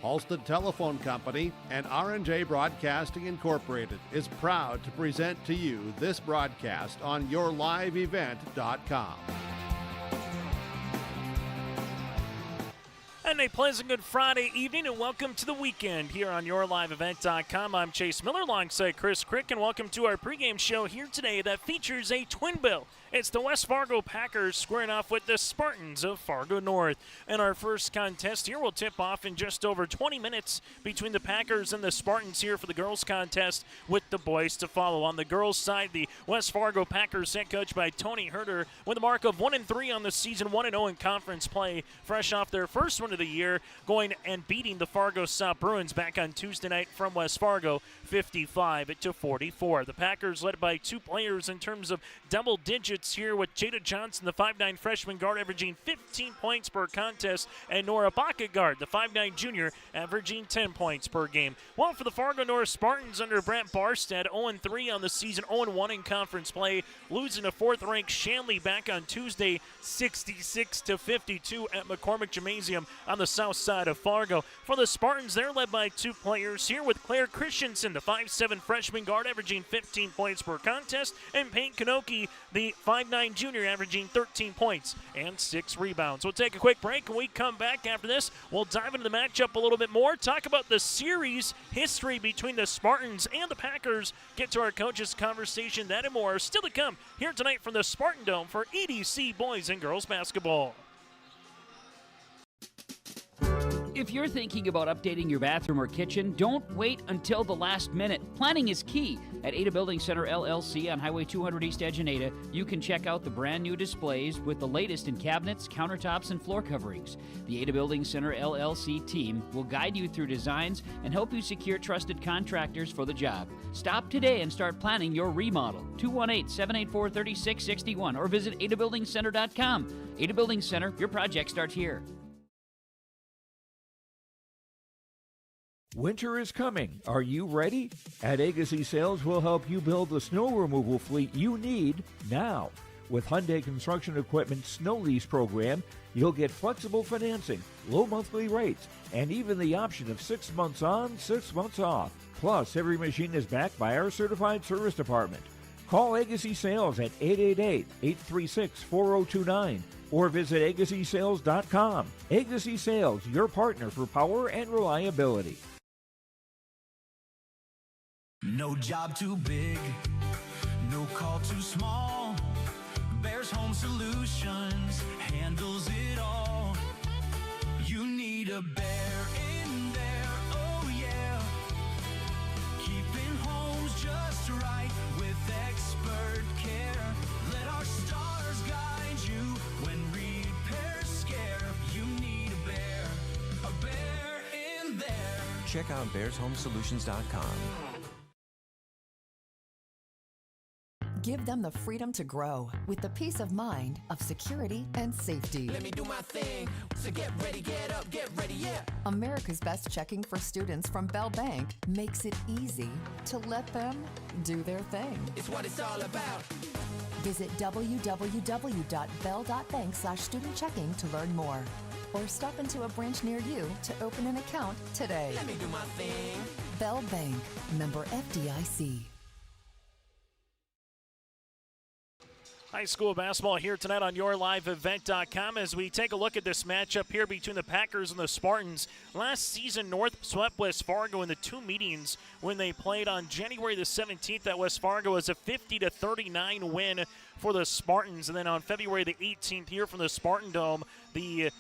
Halstead Telephone Company and R&J Broadcasting Incorporated is proud to present to you this broadcast on yourliveevent.com. And a pleasant good Friday evening, and welcome to the weekend here on yourliveevent.com. I'm Chase Miller alongside Chris Crick, and welcome to our pregame show here today that features a twin bill. It's the West Fargo Packers squaring off with the Spartans of Fargo North. And our first contest here will tip off in just over 20 minutes between the Packers and the Spartans here for the girls contest, with the boys to follow. On the girls side, the West Fargo Packers, head coached by Tony Herter, with a mark of 1-3 on the season, 1-0 in conference play, fresh off their first win of the year, going and beating the Fargo South Bruins back on Tuesday night from West Fargo, 55-44. The Packers led by two players in terms of double digits here, with Jada Johnson, the 5'9 freshman guard, averaging 15 points per contest, and Nora Baca guard, the 5'9 junior, averaging 10 points per game. Well, for the Fargo North Spartans under Brent Barstead, 0-3 on the season, 0-1 in conference play, losing to fourth-ranked Shanley back on Tuesday, 66-52 at McCormick Gymnasium on the south side of Fargo. For the Spartans, they're led by two players here, with Claire Christensen, the 5'7 freshman guard, averaging 15 points per contest, and Payne Kanoki, the 5'9 junior, averaging 13 points and 6 rebounds. We'll take a quick break. When we come back after this, we'll dive into the matchup a little bit more, talk about the series history between the Spartans and the Packers, get to our coaches' conversation, that and more still to come here tonight from the Spartan Dome for EDC Boys and Girls Basketball. If you're thinking about updating your bathroom or kitchen, don't wait until the last minute. Planning is key. At Ada Building Center LLC on Highway 200 East Edge in Ada, you can check out the brand new displays with the latest in cabinets, countertops, and floor coverings. The Ada Building Center LLC team will guide you through designs and help you secure trusted contractors for the job. Stop today and start planning your remodel. 218-784-3661 or visit adabuildingcenter.com. Ada Building Center, your project starts here. Winter is coming. Are you ready? At Agassi Sales, we'll help you build the snow removal fleet you need now. With Hyundai Construction Equipment Snow Lease Program, you'll get flexible financing, low monthly rates, and even the option of 6 months on, 6 months off. Plus, every machine is backed by our certified service department. Call Agassi Sales at 888-836-4029 or visit agassisales.com. Agassi Sales, your partner for power and reliability. No job too big, no call too small. Bears Home Solutions handles it all. You need a bear in there, oh yeah. Keeping homes just right with expert care. Let our stars guide you when repairs scare. You need a bear in there. Check out bearshomesolutions.com. Give them the freedom to grow with the peace of mind of security and safety. Let me do my thing. So get ready, get up, get ready, yeah. America's Best Checking for students from Bell Bank makes it easy to let them do their thing. It's what it's all about. Visit www.bell.bank/student-checking to learn more. Or stop into a branch near you to open an account today. Let me do my thing. Bell Bank, member FDIC. High school basketball here tonight on yourliveevent.com as we take a look at this matchup here between the Packers and the Spartans. Last season, North swept West Fargo in the two meetings when they played on January the 17th at West Fargo as a 50-39 win for the Spartans. And then on February the 18th here from the Spartan Dome, the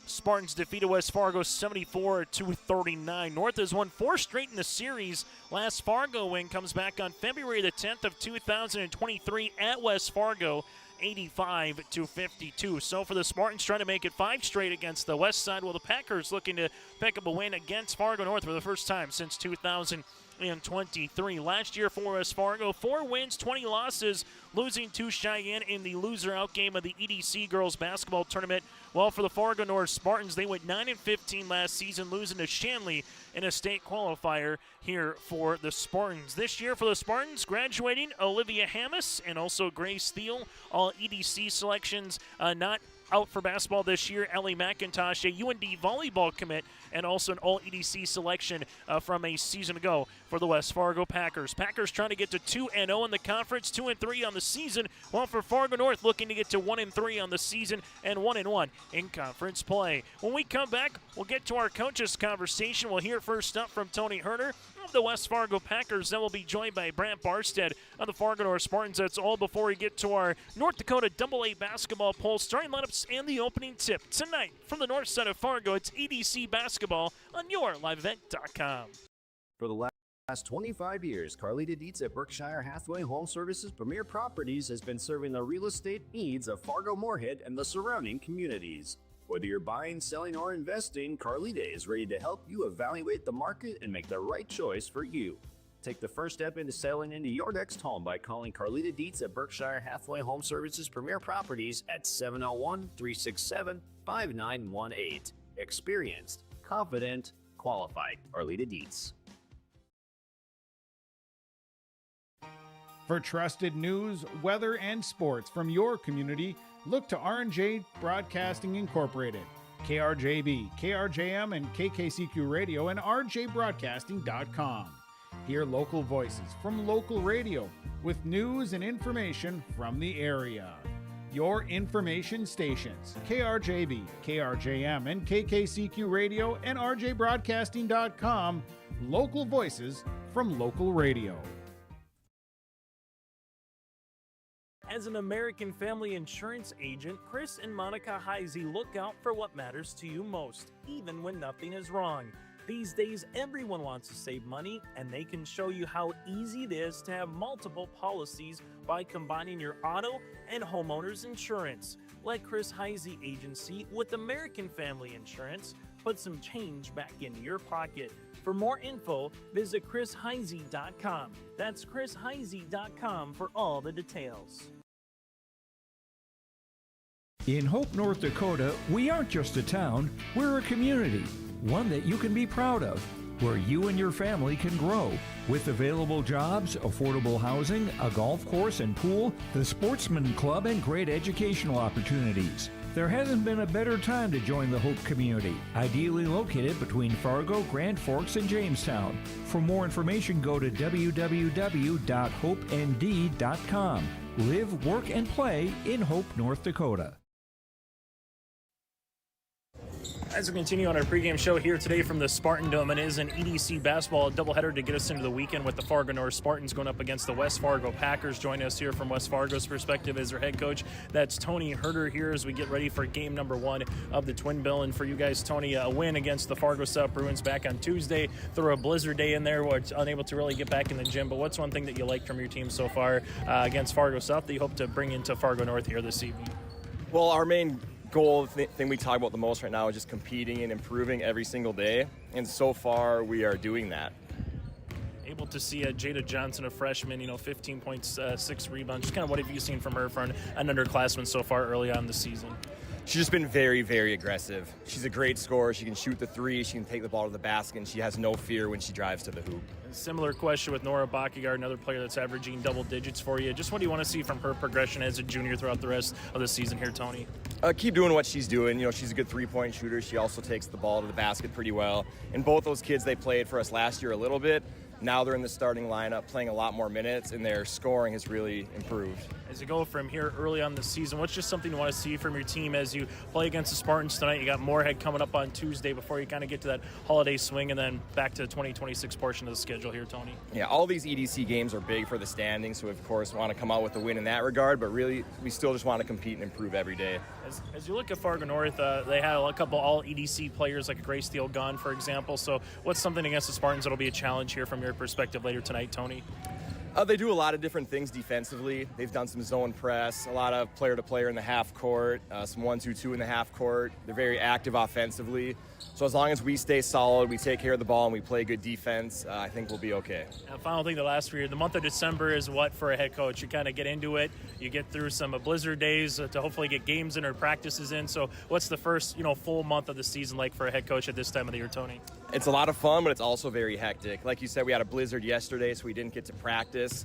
Spartans defeated West Fargo 74-39. North has won 4 straight in the series. Last Fargo win comes back on February the 10th of 2023 at West Fargo, 85-52. So for the Spartans, trying to make it 5 straight against the west side, while the Packers looking to pick up a win against Fargo North for the first time since 2000. 23. Last year for West Fargo, 4 wins, 20 losses, losing to Cheyenne in the loser-out game of the EDC girls basketball tournament. Well, for the Fargo North Spartans, they went 9-15 last season, losing to Shanley in a state qualifier here for the Spartans. This year for the Spartans, graduating Olivia Hammis and also Grace Thiel, all EDC selections, not out for basketball this year. Ellie McIntosh, a UND volleyball commit, and also an all-EDC selection from a season ago for the West Fargo Packers. Packers trying to get to 2-0 in the conference, 2-3 on the season, while for Fargo North looking to get to 1-3 on the season and 1-1 in conference play. When we come back, we'll get to our coaches conversation. We'll hear first up from Tony Herter of the West Fargo Packers. Then we'll be joined by Brant Barstead of the Fargo North Spartans. That's all before we get to our North Dakota AA basketball poll, starting lineups and the opening tip. Tonight, from the north side of Fargo, it's EDC basketball on yourliveevent.com. For the last 25 years, Carlita Dietz at Berkshire Hathaway Home Services Premier Properties has been serving the real estate needs of Fargo Moorhead and the surrounding communities. Whether you're buying, selling, or investing, Carlita is ready to help you evaluate the market and make the right choice for you. Take the first step into selling into your next home by calling Carlita Dietz at Berkshire Hathaway Home Services Premier Properties at 701-367-5918. Experienced, confident, qualified. Carlita Dietz. For trusted news, weather, and sports from your community, look to R&J Broadcasting Incorporated, KRJB, KRJM, and KKCQ Radio, and rjbroadcasting.com. Hear local voices from local radio with news and information from the area. Your information stations, KRJB, KRJM, and KKCQ Radio, and rjbroadcasting.com. Local voices from local radio. As an American Family Insurance agent, Chris and Monica Heisey look out for what matters to you most, even when nothing is wrong. These days, everyone wants to save money, and they can show you how easy it is to have multiple policies by combining your auto and homeowner's insurance. Let Chris Heisey Agency with American Family Insurance put some change back into your pocket. For more info, visit chrisheisey.com. That's chrisheisey.com for all the details. In Hope, North Dakota, we aren't just a town, we're a community, one that you can be proud of, where you and your family can grow. With available jobs, affordable housing, a golf course and pool, the Sportsman Club, and great educational opportunities. There hasn't been a better time to join the Hope community, ideally located between Fargo, Grand Forks, and Jamestown. For more information, go to www.hopend.com. Live, work, and play in Hope, North Dakota. As we continue on our pregame show here today from the Spartan Dome, it is an EDC basketball doubleheader to get us into the weekend with the Fargo North Spartans going up against the West Fargo Packers. Joining us here from West Fargo's perspective is their head coach. That's Tony Herter here as we get ready for game number 1 of the Twin Bill. And for you guys, Tony, a win against the Fargo South Bruins back on Tuesday. Throw a blizzard day in there where it's unable to really get back in the gym. But what's one thing that you like from your team so far against Fargo South that you hope to bring into Fargo North here this evening? Well, our main goal, the thing we talk about the most right now is just competing and improving every single day, and so far we are doing that. Able to see Jada Johnson, a freshman, 15 points, 6 rebounds. Just kind of what have you seen from her for an underclassman so far early on in the season? She's just been very, very aggressive. She's a great scorer. She can shoot the three. She can take the ball to the basket, and she has no fear when she drives to the hoop. Similar question with Nora Bakigard, another player that's averaging double digits for you. Just what do you want to see from her progression as a junior throughout the rest of the season here, Tony? Keep doing what she's doing. She's a good three-point shooter. She also takes the ball to the basket pretty well. And both those kids, they played for us last year a little bit. Now they're in the starting lineup playing a lot more minutes, and their scoring has really improved. As you go from here early on the season, what's just something you want to see from your team as you play against the Spartans tonight? You got Moorhead coming up on Tuesday before you kind of get to that holiday swing and then back to the 2026 portion of the schedule here, Tony. Yeah, all these EDC games are big for the standings, so we, of course, want to come out with a win in that regard, but really we still just want to compete and improve every day. As you look at Fargo North, they had a couple all-EDC players like a Grace Steele gone, for example, so what's something against the Spartans that'll be a challenge here from your perspective later tonight, Tony? They do a lot of different things defensively. They've done some zone press, a lot of player-to-player in the half court, some 1-2-2 in the half court. They're very active offensively. So as long as we stay solid, we take care of the ball, and we play good defense, I think we'll be okay. And final thing, the last for you, the month of December is what for a head coach? You kind of get into it, you get through some blizzard days to hopefully get games in or practices in. So what's the first, full month of the season like for a head coach at this time of the year, Tony? It's a lot of fun, but it's also very hectic. Like you said, we had a blizzard yesterday, so we didn't get to practice.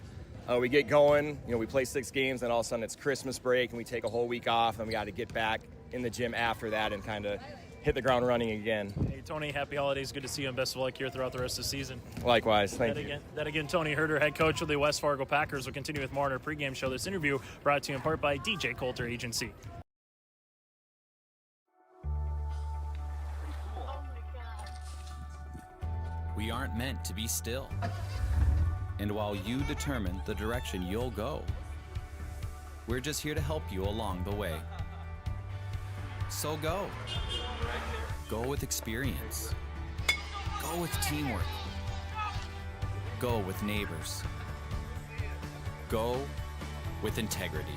We get going, we play 6 games, and all of a sudden it's Christmas break, and we take a whole week off, and we got to get back in the gym after that and kind of hit the ground running again. Hey, Tony, happy holidays. Good to see you, and best of luck here throughout the rest of the season. Likewise. Thank you. That again, Tony Herder, head coach of the West Fargo Packers. We'll continue with more on our pregame show. This interview brought to you in part by DJ Coulter Agency. We aren't meant to be still. And while you determine the direction you'll go, we're just here to help you along the way. So go. Go with experience. Go with teamwork. Go with neighbors. Go with integrity.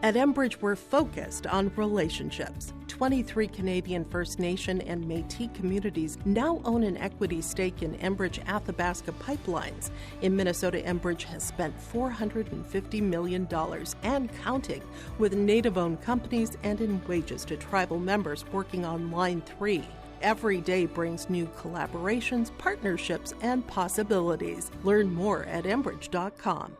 At Enbridge, we're focused on relationships. 23 Canadian First Nation and Métis communities now own an equity stake in Enbridge Athabasca Pipelines. In Minnesota, Enbridge has spent $450 million and counting with Native-owned companies and in wages to tribal members working on Line 3. Every day brings new collaborations, partnerships, and possibilities. Learn more at Enbridge.com.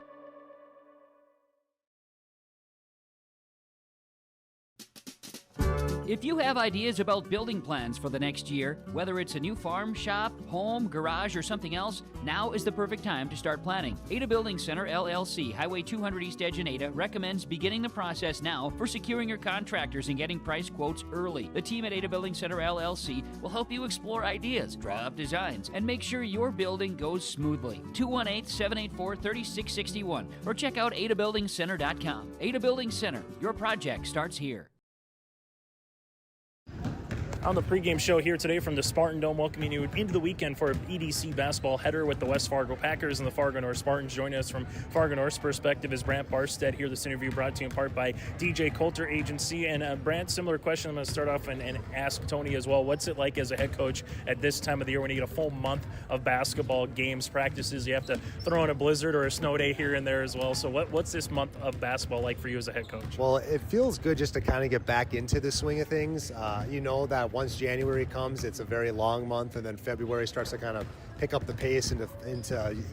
If you have ideas about building plans for the next year, whether it's a new farm, shop, home, garage, or something else, now is the perfect time to start planning. Ada Building Center, LLC, Highway 200 East Edge in Ada, recommends beginning the process now for securing your contractors and getting price quotes early. The team at Ada Building Center, LLC will help you explore ideas, draw up designs, and make sure your building goes smoothly. 218-784-3661 or check out adabuildingcenter.com. Ada Building Center, your project starts here. On the pregame show here today from the Spartan Dome, welcoming you into the weekend for an EDC basketball header with the West Fargo Packers and the Fargo North Spartans. Joining us from Fargo North's perspective is Brant Barstead here. This interview brought to you in part by DJ Coulter Agency. And Brant, similar question I'm going to start off and ask Tony as well. What's it like as a head coach at this time of the year when you get a full month of basketball games, practices? You have to throw in a blizzard or a snow day here and there as well. So what's this month of basketball like for you as a head coach? Well, it feels good just to kind of get back into the swing of things. You know that once January comes, it's a very long month, and then February starts to kind of pick up the pace into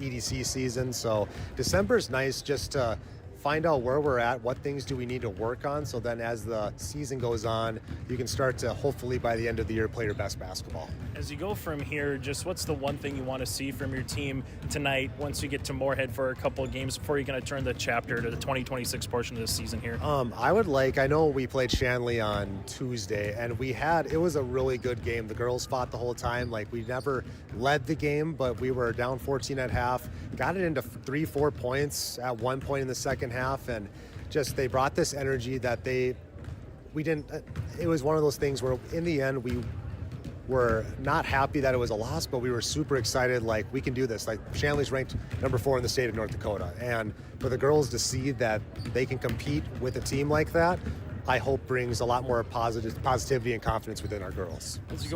EDC season. So December is nice just to find out where we're at, what things do we need to work on, so then as the season goes on, you can start to hopefully by the end of the year play your best basketball. As you go from here, just what's the one thing you want to see from your team tonight once you get to Moorhead for a couple of games before you're going to turn the chapter to the 2026 portion of the season here? I know we played Shanley on Tuesday, and it was a really good game. The girls fought the whole time. We never led the game, but we were down 14 at half, got it into 3-4 points at one point in the second half, and just they brought this energy that it was one of those things where in the end we were not happy that it was a loss, but we were super excited, we can do this. Shanley's ranked number 4 in the state of North Dakota, and for the girls to see that they can compete with a team like that, I hope brings a lot more positivity and confidence within our girls. As you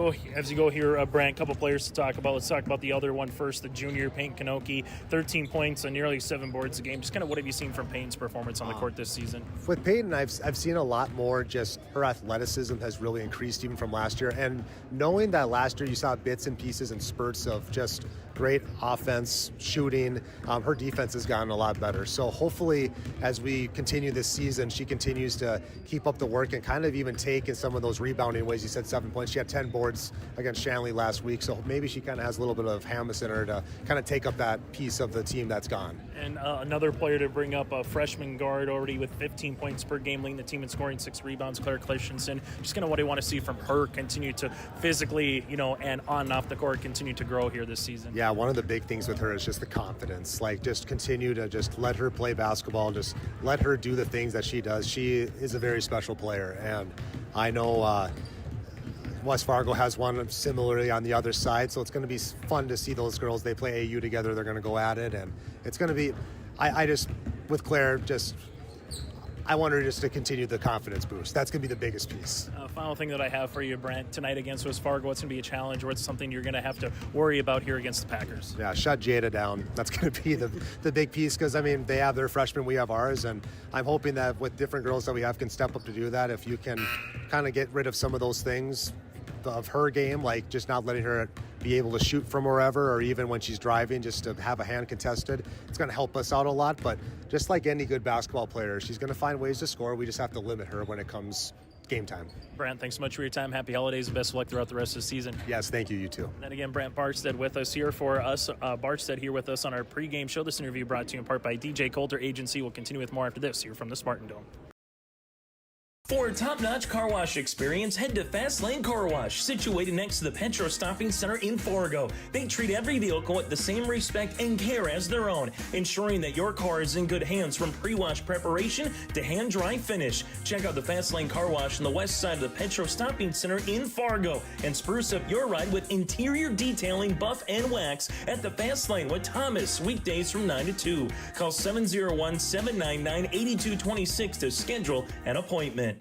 go here, Brant, a couple players to talk about. Let's talk about the other one first, the junior, Payne Kanoki, 13 points and nearly 7 boards a game. Just kind of what have you seen from Payne's performance on the court this season? With Payton, I've seen a lot more. Just her athleticism has really increased even from last year. And knowing that last year you saw bits and pieces and spurts of just great offense, shooting, her defense has gotten a lot better. So hopefully as we continue this season, she continues to keep up the work and kind of even take in some of those rebounding ways. You said 7 points. She had 10 boards against Shanley last week. So maybe she kind of has a little bit of Hamas in her to kind of take up that piece of the team that's gone. And another player to bring up, a freshman guard already with 15 points per game, leading the team in scoring, 6 rebounds, Claire Christensen. Just kind of what do you want to see from her continue to physically, and on and off the court continue to grow here this season? Yeah, one of the big things with her is just the confidence. Just continue to just let her play basketball, just let her do the things that she does. She is a very special player, and I know West Fargo has one similarly on the other side, so it's going to be fun to see those girls. They play AU together, they're going to go at it, and it's going to be, I just, with Claire, just I want her just to continue the confidence boost. That's going to be the biggest piece. Final thing that I have for you, Brent, tonight against West Fargo, what's going to be a challenge or what's something you're going to have to worry about here against the Packers? Yeah, shut Jada down. That's going to be the big piece because, I mean, they have their freshmen, we have ours, and I'm hoping that with different girls that we have can step up to do that. If you can kind of get rid of some of those things of her game, like just not letting her be able to shoot from wherever, or even when she's driving, just to have a hand contested, it's going to help us out a lot. But just like any good basketball player, she's going to find ways to score. We just have to limit her when it comes game time. Brent, thanks so much for your time. Happy holidays and best of luck throughout the rest of the season. Yes, thank you. You too. And then again, Brent Barstead with us here for us. Barstead here with us on our pregame show. This interview brought to you in part by DJ Coulter Agency. We'll continue with more after this here from the Spartan Dome. For a top-notch car wash experience, head to Fast Lane Car Wash, situated next to the Petro Stopping Center in Fargo. They treat every vehicle with the same respect and care as their own, ensuring that your car is in good hands from pre-wash preparation to hand-dry finish. Check out the Fast Lane Car Wash on the west side of the Petro Stopping Center in Fargo and spruce up your ride with interior detailing, buff, and wax at the Fast Lane with Thomas, weekdays from 9 to 2. Call 701-799-8226 to schedule an appointment.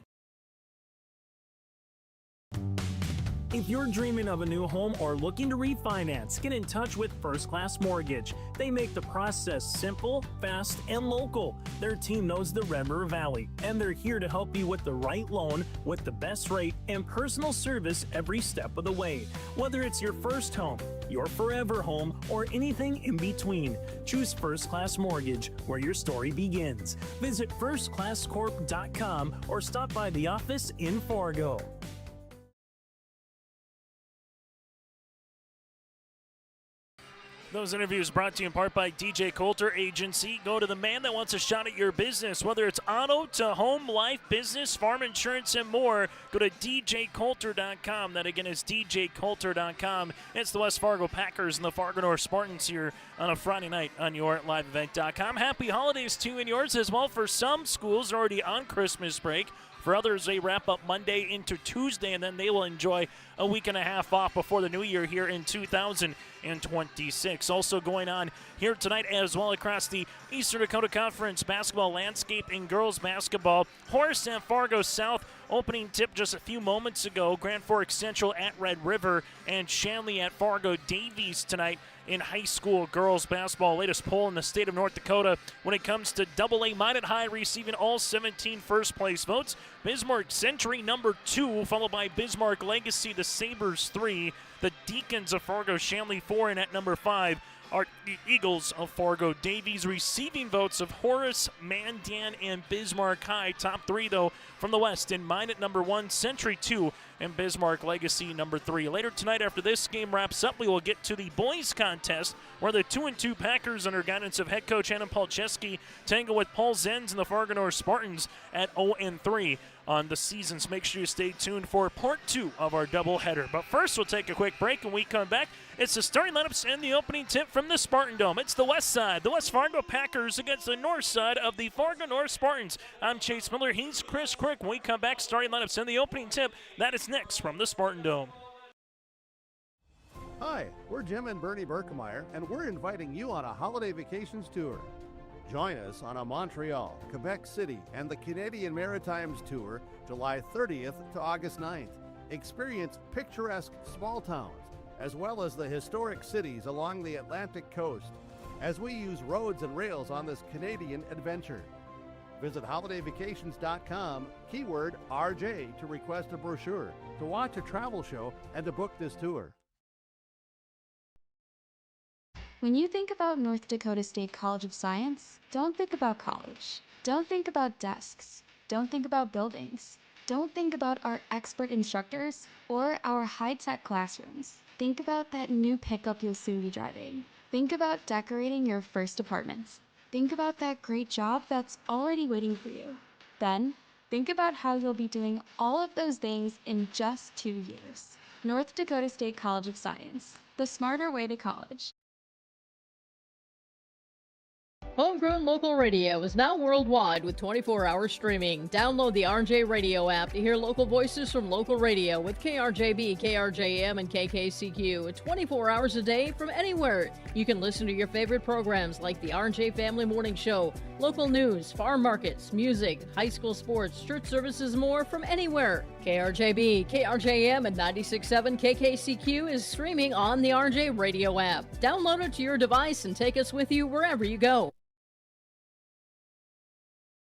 If you're dreaming of a new home or looking to refinance, get in touch with First Class Mortgage. They make the process simple, fast, and local. Their team knows the Red River Valley, and they're here to help you with the right loan, with the best rate, and personal service every step of the way. Whether it's your first home, your forever home, or anything in between, choose First Class Mortgage, where your story begins. Visit firstclasscorp.com or stop by the office in Fargo. Those interviews brought to you in part by DJ Coulter Agency. Go to the man that wants a shot at your business, whether it's auto to home, life, business, farm insurance, and more. Go to djcoulter.com. That again is djcoulter.com. It's the West Fargo Packers and the Fargo North Spartans here on a Friday night on yourliveevent.com. Happy holidays to you and yours as well. For some schools are already on Christmas break. For others, they wrap up Monday into Tuesday, and then they will enjoy a week and a half off before the new year here in 2026. Also going on here tonight as well across the Eastern Dakota Conference basketball landscape in girls basketball. Horace and Fargo South opening tip just a few moments ago. Grand Forks Central at Red River and Shanley at Fargo Davies tonight in high school girls basketball. Latest poll in the state of North Dakota when it comes to AA Minot High receiving all 17 first place votes. Bismarck Century number 2, followed by Bismarck Legacy, the Sabres 3, the Deacons of Fargo Shanley 4, and at number 5 are the Eagles of Fargo Davies, receiving votes of Horace, Mandan, and Bismarck High. Top 3 though from the west in Minot number 1, Century 2, and Bismarck Legacy number 3. Later tonight, after this game wraps up, we will get to the boys contest where the 2-2 Packers under guidance of head coach Anna Palczewski tangle with Paul Zenz and the Fargo North Spartans at 0-3 on the season. So make sure you stay tuned for part 2 of our doubleheader. But first, we'll take a quick break. When we come back, it's the starting lineups and the opening tip from the Spartan Dome. It's the west side, the West Fargo Packers against the north side of the Fargo North Spartans. I'm Chase Miller. He's Chris Crick. When we come back, starting lineups and the opening tip. That is next from the Spartan Dome. Hi, we're Jim and Bernie Berkemeyer, and we're inviting you on a holiday vacations tour. Join us on a Montreal, Quebec City, and the Canadian Maritimes tour, July 30th to August 9th. Experience picturesque small towns, as well as the historic cities along the Atlantic coast, as we use roads and rails on this Canadian adventure. Visit holidayvacations.com, keyword RJ, to request a brochure, to watch a travel show, and to book this tour. When you think about North Dakota State College of Science, don't think about college. Don't think about desks. Don't think about buildings. Don't think about our expert instructors or our high-tech classrooms. Think about that new pickup you'll soon be driving. Think about decorating your first apartments. Think about that great job that's already waiting for you. Then, think about how you'll be doing all of those things in just 2 years. North Dakota State College of Science, the smarter way to college. Homegrown local radio is now worldwide with 24-hour streaming. Download the RJ Radio app to hear local voices from local radio with KRJB, KRJM, and KKCQ 24 hours a day from anywhere. You can listen to your favorite programs like the RJ Family Morning Show, local news, farm markets, music, high school sports, church services, more from anywhere. KRJB, KRJM, and 96.7 KKCQ is streaming on the RJ Radio app. Download it to your device and take us with you wherever you go.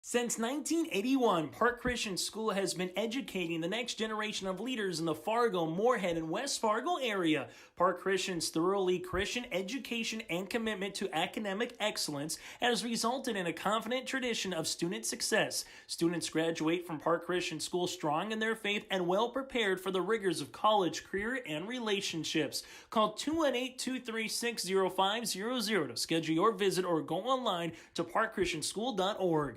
Since 1981, Park Christian School has been educating the next generation of leaders in the Fargo, Moorhead, and West Fargo area. Park Christian's thoroughly Christian education and commitment to academic excellence has resulted in a confident tradition of student success. Students graduate from Park Christian School strong in their faith and well prepared for the rigors of college, career, and relationships. Call 218-236-0500 to schedule your visit or go online to parkchristianschool.org.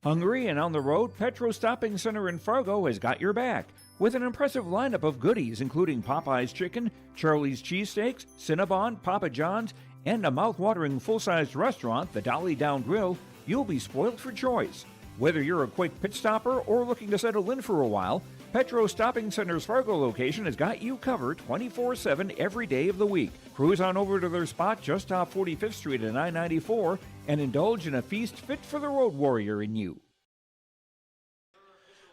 Hungry and on the road, Petro Stopping Center in Fargo has got your back with an impressive lineup of goodies including Popeye's Chicken, Charlie's Cheesesteaks, Cinnabon, Papa John's, and a mouth-watering full-sized restaurant, the Dolly Down Grill. You'll be spoiled for choice. Whether you're a quick pit stopper or looking to settle in for a while, Petro Stopping Center's Fargo location has got you covered 24/7 every day of the week. Cruise on over to their spot just off 45th Street and I-94 and indulge in a feast fit for the road warrior in you.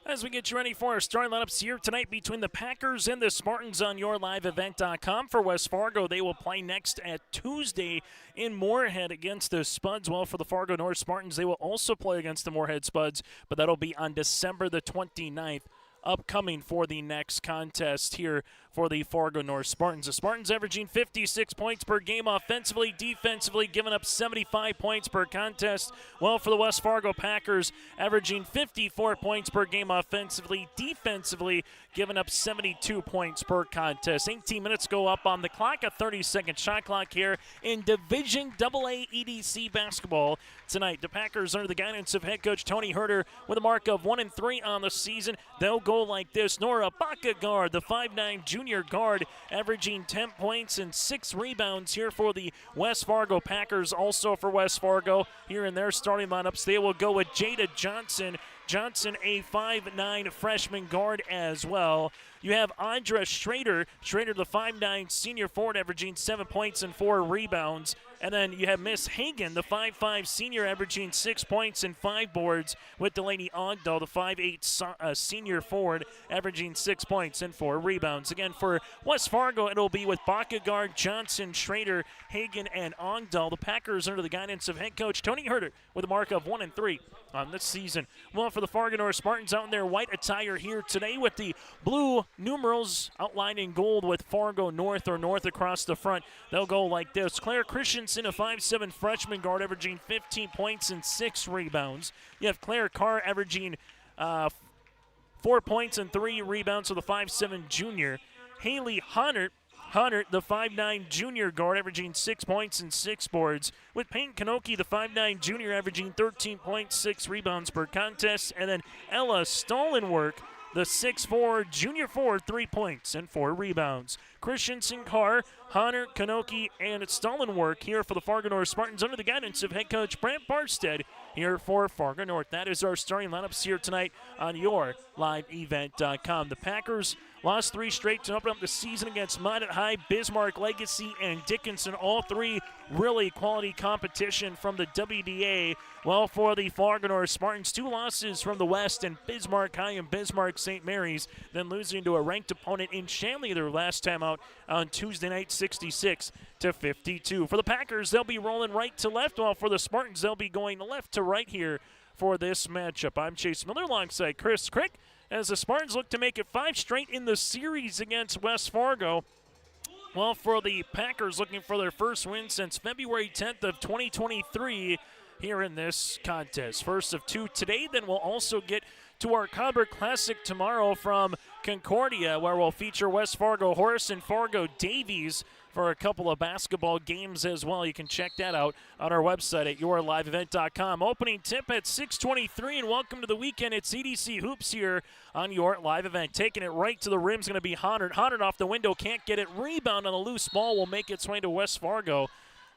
As we get you ready for our starting lineups here tonight between the Packers and the Spartans on yourliveevent.com. For West Fargo, they will play next at Tuesday in Moorhead against the Spuds. Well, for the Fargo North Spartans, they will also play against the Moorhead Spuds, but that'll be on December the 29th. Upcoming for the next contest here for the Fargo North Spartans. The Spartans averaging 56 points per game offensively, defensively, giving up 75 points per contest. Well, for the West Fargo Packers, averaging 54 points per game offensively, defensively, giving up 72 points per contest. 18 minutes go up on the clock, a 30-second shot clock here in Division AA EDC basketball tonight. The Packers, under the guidance of head coach Tony Herter, with a mark of 1-3 on the season. They'll go like this. Nora Bakagard, the 5'9" junior guard, averaging 10 points and 6 rebounds here for the West Fargo Packers. Also for West Fargo, here in their starting lineups, they will go with Jada Johnson. Johnson, a 5'9" freshman guard as well. You have Andra Schrader, the 5'9" senior forward, averaging 7 points and 4 rebounds. And then you have Miss Hagan, the 5'5" senior, averaging 6 points and 5 boards, with Delaney Ogdahl, the 5'8" senior forward, averaging 6 points and 4 rebounds. Again, for West Fargo, it'll be with Bakagard, Johnson, Schrader, Hagan, and Ogdahl. The Packers, under the guidance of head coach Tony Herter, with a mark of 1-3 on this season. Well, for the Fargo North Spartans, out in their white attire here today with the blue numerals outlined in gold with Fargo North or North across the front. They'll go like this. Claire Christensen, a 5'7" freshman guard, averaging 15 points and 6 rebounds. You have Claire Carr averaging 4 points and 3 rebounds for the 5'7" junior. Haley Hunnert, the 5'9" junior guard, averaging 6 points and 6 boards, with Payne Kanoki, the 5'9" junior, averaging 13 points, 6 rebounds per contest. And then Ella Stallenwork, the 6'4" junior forward, 3 points and 4 rebounds. Christensen, Carr, Hunter, Kanoki, and Stallenwork here for the Fargo North Spartans under the guidance of head coach Brant Barstead here for Fargo North. That is our starting lineups here tonight on yourliveevent.com. The Packers lost 3 straight to open up the season against Minot High, Bismarck, Legacy, and Dickinson. All 3 really quality competition from the WDA. Well, for the Fargo North Spartans, 2 losses from the West and Bismarck High and Bismarck St. Mary's, then losing to a ranked opponent in Shanley their last time out on Tuesday night, 66-52. For the Packers, they'll be rolling right to left, while for the Spartans, they'll be going left to right here for this matchup. I'm Chase Miller alongside Chris Crick, as the Spartans look to make it 5 straight in the series against West Fargo. Well, for the Packers, looking for their first win since February 10th of 2023 here in this contest. First of 2 today, then we'll also get to our Cobbler Classic tomorrow from Concordia, where we'll feature West Fargo Horace and Fargo Davies for a couple of basketball games as well. You can check that out on our website at yourliveevent.com. Opening tip at 6:23, and welcome to the weekend. It's EDC Hoops here on Your Live Event. Taking it right to the rim is going to be Honard. Honard off the window, can't get it. Rebound on the loose ball will make its way to West Fargo.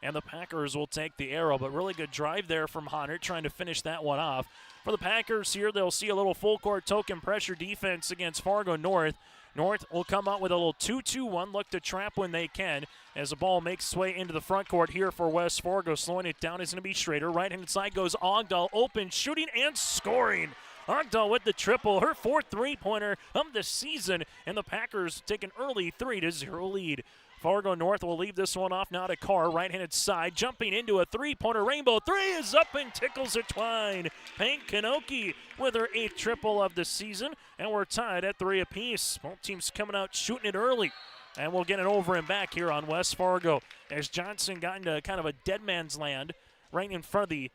and the Packers will take the arrow. But really good drive there from Honert, trying to finish that one off. For the Packers here, they'll see a little full court token pressure defense against Fargo North. North will come out with a little 2-2-1, look to trap when they can, as the ball makes its way into the front court here for West Fargo. Slowing it down is going to be Schrader. Right-hand side goes Ogdahl, open, shooting, and scoring. Ogdahl with the triple, her fourth three-pointer of the season, and the Packers take an early 3-0 lead. Fargo North will leave this one off now to Carr, right-handed side, jumping into a three-pointer rainbow. Three is up and tickles a twine. Hank Kanoki with her 8th triple of the season, and we're tied at 3 apiece. Both teams coming out shooting it early, and we'll get it over and back here on West Fargo as Johnson got into kind of a dead man's land right in front of the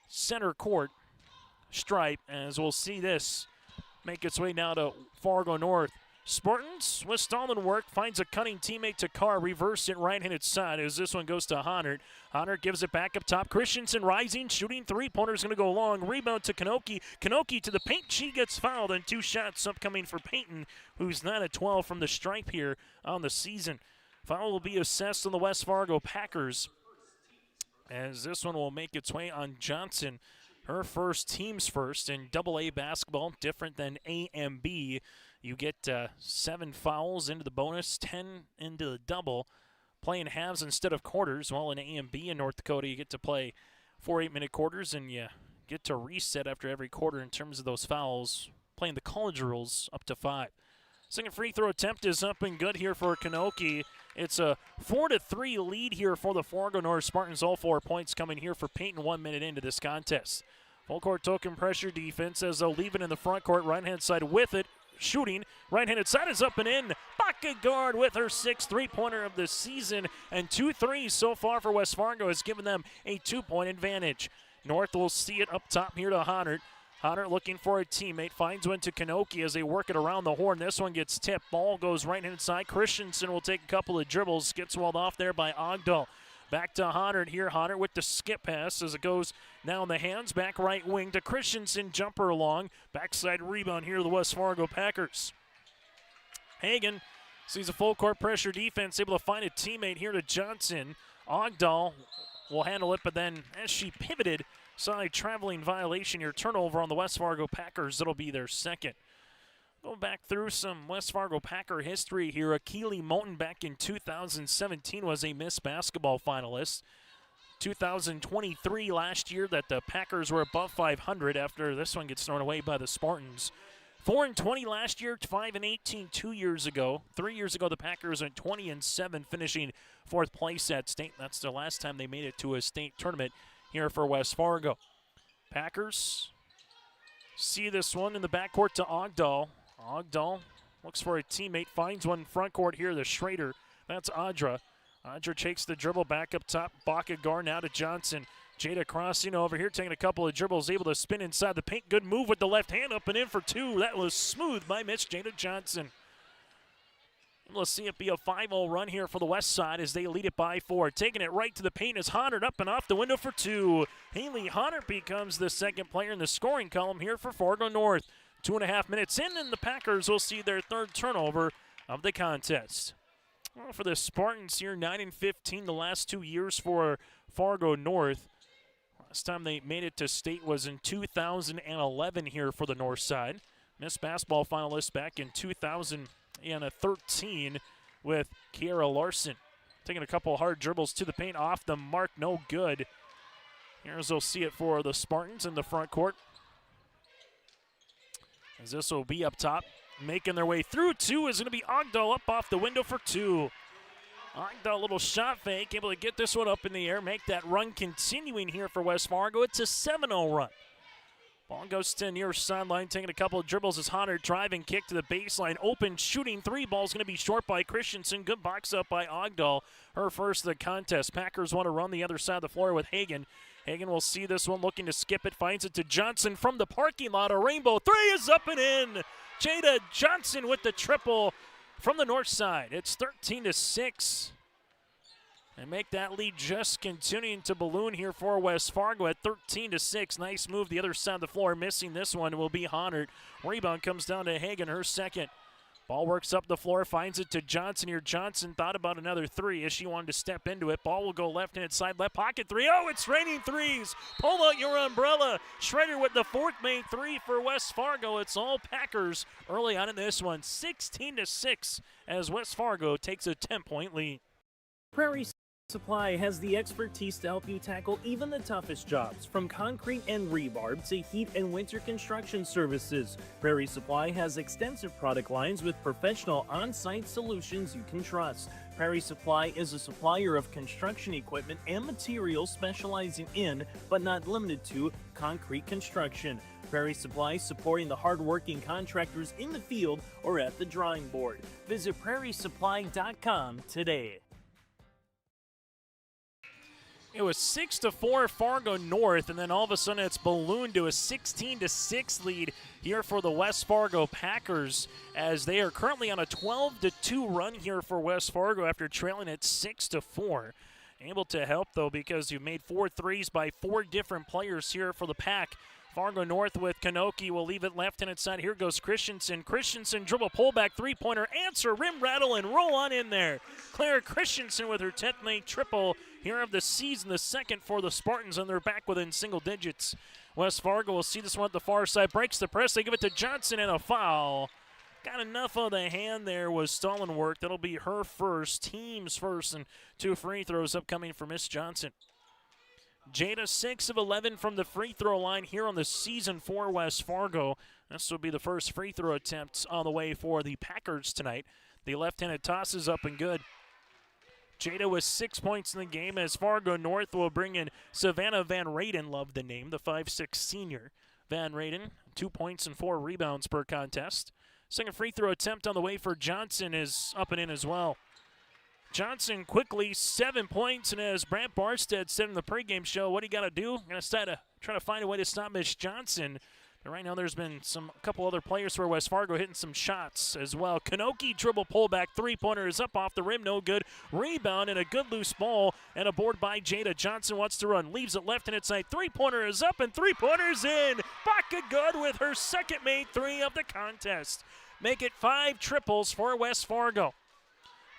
center court stripe, as we'll see this make its way now to Fargo North. Spartans with stalling work, finds a cunning teammate to Carr, reverse it right-handed side as this one goes to Honert. Honert gives it back up top. Christensen rising, shooting three-pointer's going to go long. Rebound to Kanoki. Kanoki to the paint. She gets fouled, and 2 shots upcoming for Payton, who's 9-12 from the stripe here on the season. Foul will be assessed on the West Fargo Packers, as this one will make its way on Johnson. Her first, team's first in AA basketball, different than A and B. You get 7 fouls into the bonus, 10 into the double. Playing halves instead of quarters. While in A and B in North Dakota, you get to play 4 8-minute quarters, and you get to reset after every quarter in terms of those fouls. Playing the college rules up to 5. Second free throw attempt is up and good here for Kanoki. It's a 4-3 lead here for the Fargo North Spartans. All 4 points coming here for Payton 1 minute into this contest. Full court token pressure defense as they'll leave it in the front court. Right-hand side with it. Shooting, right-handed side is up and in. Bakagard with her 6th three-pointer of the season, and 2 threes so far for West Fargo has given them a 2-point advantage. North will see it up top here to Honert. Honert looking for a teammate, finds one to Kanoki as they work it around the horn. This one gets tipped. Ball goes right-hand side. Christensen will take a couple of dribbles, gets walled off there by Ogdahl. Back to Honert here. Honert with the skip pass as it goes now in the hands. Back right wing to Christensen. Jumper along. Backside rebound here to the West Fargo Packers. Hagen sees a full court pressure defense. Able to find a teammate here to Johnson. Ogdahl will handle it, but then as she pivoted, saw a traveling violation here. Turnover on the West Fargo Packers. It'll be their second. Going back through some West Fargo Packer history here, Keely Moulton back in 2017 was a Miss Basketball finalist. 2023 last year that the Packers were above 500 after this one gets thrown away by the Spartans. 4-20 last year, 5-18 2 years ago. 3 years ago, the Packers went 20-7, finishing 4th place at state. That's the last time they made it to a state tournament here for West Fargo. Packers see this one in the backcourt to Ogdahl. Ogdahl looks for a teammate, finds one front court here to Schrader. That's Audra. Audra takes the dribble back up top. Bakagard now to Johnson. Jada crossing over here, taking a couple of dribbles, able to spin inside the paint. Good move with the left hand, up and in for 2. That was smooth by Miss Jada Johnson. We'll see it be a 5-0 run here for the west side as they lead it by 4. Taking it right to the paint is Honert, up and off the window for 2. Haley Honert becomes the second player in the scoring column here for Fargo North. 2.5 minutes in, and the Packers will see their 3rd turnover of the contest. Well, for the Spartans here, 9-15 the last 2 years for Fargo North. Last time they made it to state was in 2011 here for the north side. Miss Basketball finalist back in 2013 with Kiara Larson. Taking a couple hard dribbles to the paint, off the mark, no good. Here's they'll see it for the Spartans in the front court. As this will be up top, making their way through 2 is going to be Ogdahl, up off the window for 2. Ogdahl, little shot fake, able to get this one up in the air, make that run continuing here for West Fargo. It's a 7-0 run. Ball goes to near sideline, taking a couple of dribbles as Honert driving kick to the baseline. Open shooting 3 ball's going to be short by Christensen. Good box up by Ogdahl. Her first of the contest. Packers want to run the other side of the floor with Hagen. Hagen will see this one, looking to skip it, finds it to Johnson from the parking lot. A rainbow 3 is up and in. Jada Johnson with the triple from the north side. It's 13-6. And make that lead just continuing to balloon here for West Fargo at 13-6. Nice move the other side of the floor. Missing this one will be Honert. Rebound comes down to Hagen, her second. Ball works up the floor, finds it to Johnson here. Johnson thought about another three as she wanted to step into it. Ball will go left-hand side, left pocket three. Oh, it's raining threes. Pull out your umbrella. Schrader with the fourth made three for West Fargo. It's all Packers early on in this one. 16-6 as West Fargo takes a 10-point lead. Prairie Supply has the expertise to help you tackle even the toughest jobs, from concrete and rebar to heat and winter construction services. Prairie Supply has extensive product lines with professional on-site solutions you can trust. Prairie Supply is a supplier of construction equipment and materials specializing in, but not limited to, concrete construction. Prairie Supply supporting the hard-working contractors in the field or at the drawing board. Visit prairiesupply.com today. It was 6-4 Fargo North, and then all of a sudden it's ballooned to a 16-6 lead here for the West Fargo Packers, as they are currently on a 12-2 run here for West Fargo after trailing at 6-4. Able to help, though, because you've made 4 threes by 4 different players here for the Pack. Fargo North with Kanoki will leave it left-handed side. Here goes Christensen. Christensen dribble pullback three-pointer. Answer, rim rattle, and roll on in there. Claire Christensen with her 10th made triple here of the season, the second for the Spartans, and they're back within single digits. West Fargo will see this one at the far side. Breaks the press. They give it to Johnson, and a foul. Got enough of the hand there was stalling work. That'll be her first, team's first, and 2 free throws upcoming for Miss Johnson. Jada 6 of 11 from the free throw line here on the season for West Fargo. This will be the first free throw attempt on the way for the Packers tonight. The left-handed toss is up and good. Jada with 6 points in the game as Fargo North will bring in Savannah Van Rayden, love the name, the 5'6 senior. Van Rayden, 2 points and 4 rebounds per contest. Second free throw attempt on the way for Johnson is up and in as well. Johnson quickly, 7 points, and as Brant Barstead said in the pregame show, what do you got to do? Going to try to find a way to stop Miss Johnson. But right now there's been a couple other players for West Fargo hitting some shots as well. Kanoki dribble pullback, three-pointer is up off the rim, no good. Rebound and a good loose ball, and a board by Jada. Johnson wants to run, leaves it left-handed side. Three-pointer is up, and three-pointer's in. Baca good with her second made three of the contest. Make it 5 triples for West Fargo.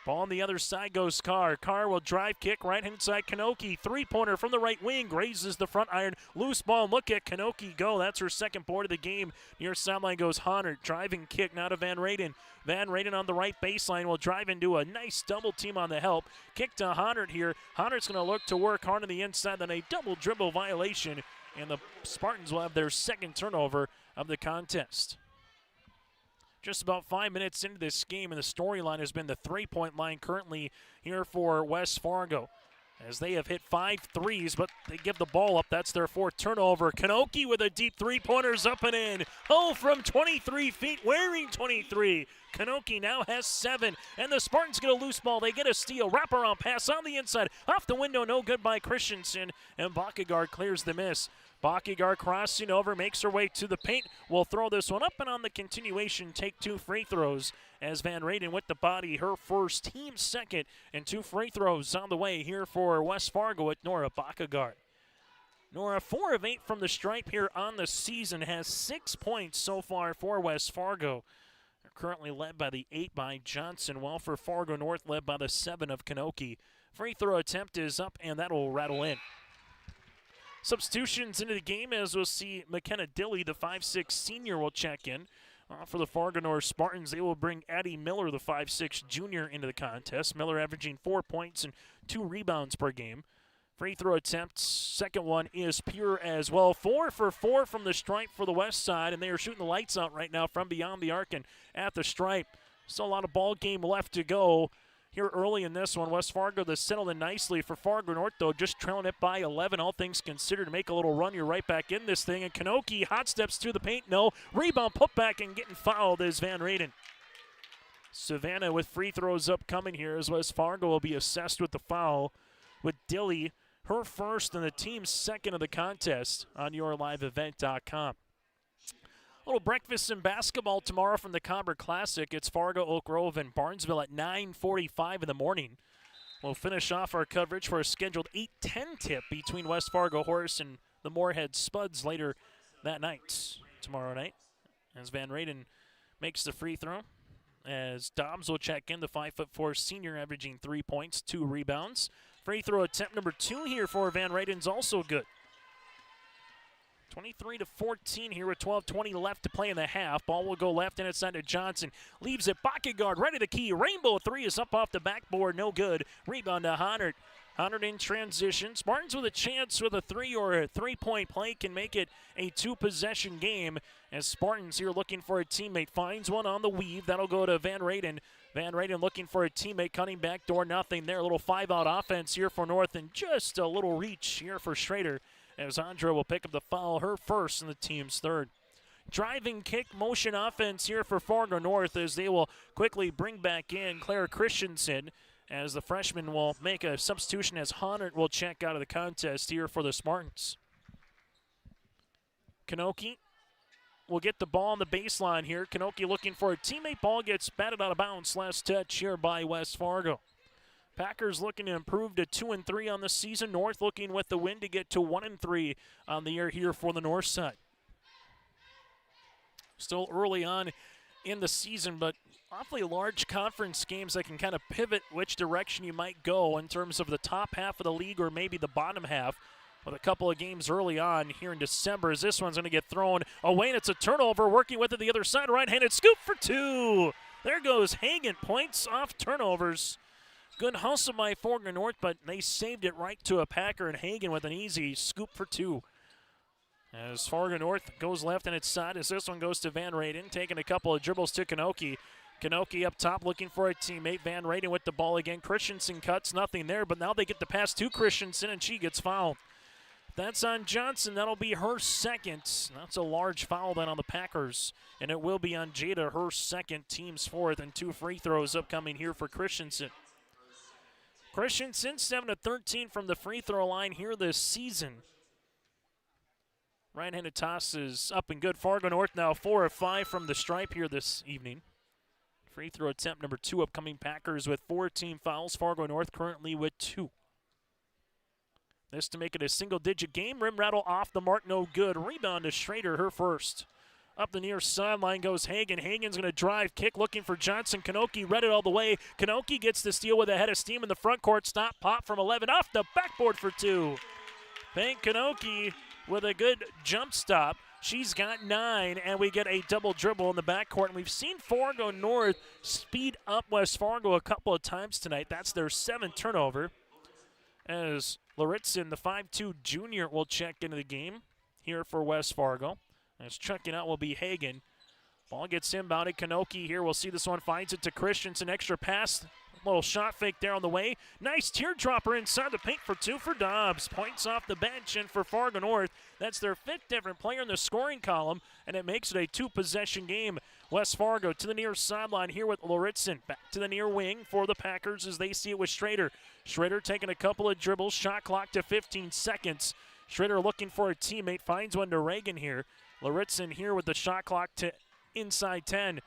Ball on the other side goes Carr. Carr will drive kick right-hand side. Kanoki, three-pointer from the right wing, grazes the front iron. Loose ball, look at Kanoki go. That's her second board of the game. Near sideline goes Honert. Driving kick now to Van Rayden. Van Rayden on the right baseline will drive into a nice double team on the help. Kick to Honert here. Honert's going to look to work hard on the inside, then a double dribble violation, and the Spartans will have their second turnover of the contest. Just about 5 minutes into this game, and the storyline has been the three-point line currently here for West Fargo, as they have hit 5 threes, but they give the ball up. That's their 4th turnover. Kanoki with a deep three-pointers up and in. Oh, from 23 feet, wearing 23. Kanoki now has 7, and the Spartans get a loose ball. They get a steal, wraparound pass on the inside. Off the window, no good by Christensen, and Bakkegaard clears the miss. Bakkegaard crossing over, makes her way to the paint. Will throw this one up, and on the continuation, take 2 free throws as Van Rayden with the body, her first, team second, and 2 free throws on the way here for West Fargo with Nora Bakkegaard. Nora, 4 of 8 from the stripe here on the season, has 6 points so far for West Fargo. They're currently led by the 8 by Johnson, while for Fargo North led by the 7 of Kanoki. Free throw attempt is up, and that will rattle in. Substitutions into the game, as we'll see McKenna Dilly, the 5'6 senior, will check in. For the Fargo North Spartans, they will bring Addie Miller, the 5'6 junior, into the contest. Miller averaging 4 points and 2 rebounds per game. Free throw attempts, second one is pure as well. 4 for 4 from the stripe for the west side, and they are shooting the lights out right now from beyond the arc and at the stripe. Still a lot of ball game left to go here early in this one. West Fargo, they settled in nicely for Fargo North, though, just trailing it by 11, all things considered. To make a little run, you're right back in this thing. And Kanoki hot steps through the paint, no. Rebound, put back, and getting fouled is Van Rayden. Savannah with free throws upcoming here as West Fargo will be assessed with the foul, with Dilly, her first and the team's second of the contest on YourLiveEvent.com. A little breakfast in basketball tomorrow from the Comber Classic. It's Fargo, Oak Grove, and Barnesville at 9:45 in the morning. We'll finish off our coverage for a scheduled 8:10 tip between West Fargo Horse and the Moorhead Spuds later that night, tomorrow night, as Van Rayden makes the free throw. as Dobbs will check in, the 5'4" senior, averaging 3 points, 2 rebounds. Free throw attempt number 2 here for Van Ruyden's also good. 23-14 here with 12:20 left to play in the half. Ball will go left and inside to Johnson. Leaves it, pocket guard, right to the key. Rainbow 3 is up off the backboard, no good. Rebound to Honnard. Honnard in transition. Spartans with a chance with a 3 or a 3-point play can make it a 2-possession game, as Spartans here looking for a teammate. Finds one on the weave. That'll go to Van Ruyden. Van Ruyden looking for a teammate, cutting back door, nothing there. A little 5-out offense here for North, and just a little reach here for Schrader, as Andra will pick up the foul, her first and the team's third. Driving kick motion offense here for Fargo North, as they will quickly bring back in Claire Christensen, as the freshman will make a substitution, as Honnard will check out of the contest here for the Spartans. Kanoki will get the ball on the baseline here. Kanoki looking for a teammate. Ball gets batted out of bounds. Last touch here by West Fargo. Packers looking to improve to 2-3 on the season. North looking with the win to get to 1-3 on the year here for the North side. Still early on in the season, but awfully large conference games that can kind of pivot which direction you might go in terms of the top half of the league or maybe the bottom half, with a couple of games early on here in December, as this one's going to get thrown away, and it's a turnover. Working with it the other side, right-handed scoop for 2. There goes Hagan, points off turnovers. Good hustle by Fargo North, but they saved it right to a Packer, and Hagan with an easy scoop for 2. As Fargo North goes left on its side, as this one goes to Van Ruyden, taking a couple of dribbles to Kanoki. Kanoki up top looking for a teammate. Van Ruyden with the ball again. Christensen cuts, nothing there, but now they get the pass to Christensen, and she gets fouled. That's on Johnson. That'll be her second. That's a large foul then on the Packers, and it will be on Jada, her second, team's fourth, and 2 free throws upcoming here for Christensen. Christensen 7-13 from the free throw line here this season. Right-handed toss is up and good. Fargo North now 4 of 5 from the stripe here this evening. Free throw attempt number 2 upcoming. Packers with 4 team fouls. Fargo North currently with 2. This to make it a single-digit game. Rim rattle off the mark, no good. Rebound to Schrader, her first. Up the near sideline goes Hagan. Hagan's going to drive, kick, looking for Johnson. Kanoki read it all the way. Kanoki gets the steal with a head of steam in the front court. Stop, pop from 11, off the backboard for 2. Bank Kanoki with a good jump stop. She's got 9, and we get a double dribble in the backcourt. And we've seen Fargo North speed up West Fargo a couple of times tonight. That's their 7th turnover, as Laritzin, the 5'2 junior, will check into the game here for West Fargo. As checking out will be Hagan. Ball gets inbounded. Kanoki here. We'll see this one. Finds it to Christensen. Extra pass. Little shot fake there on the way. Nice teardropper inside the paint for 2 for Dobbs. Points off the bench, and for Fargo North, that's their 5th different player in the scoring column, and it makes it a 2-possession game. West Fargo to the near sideline here with Laritzin. Back to the near wing for the Packers as they see it with Schrader. Schrader taking a couple of dribbles. Shot clock to 15 seconds. Schrader looking for a teammate. Finds one to Reagan here. Laritzin here with the shot clock to inside 10.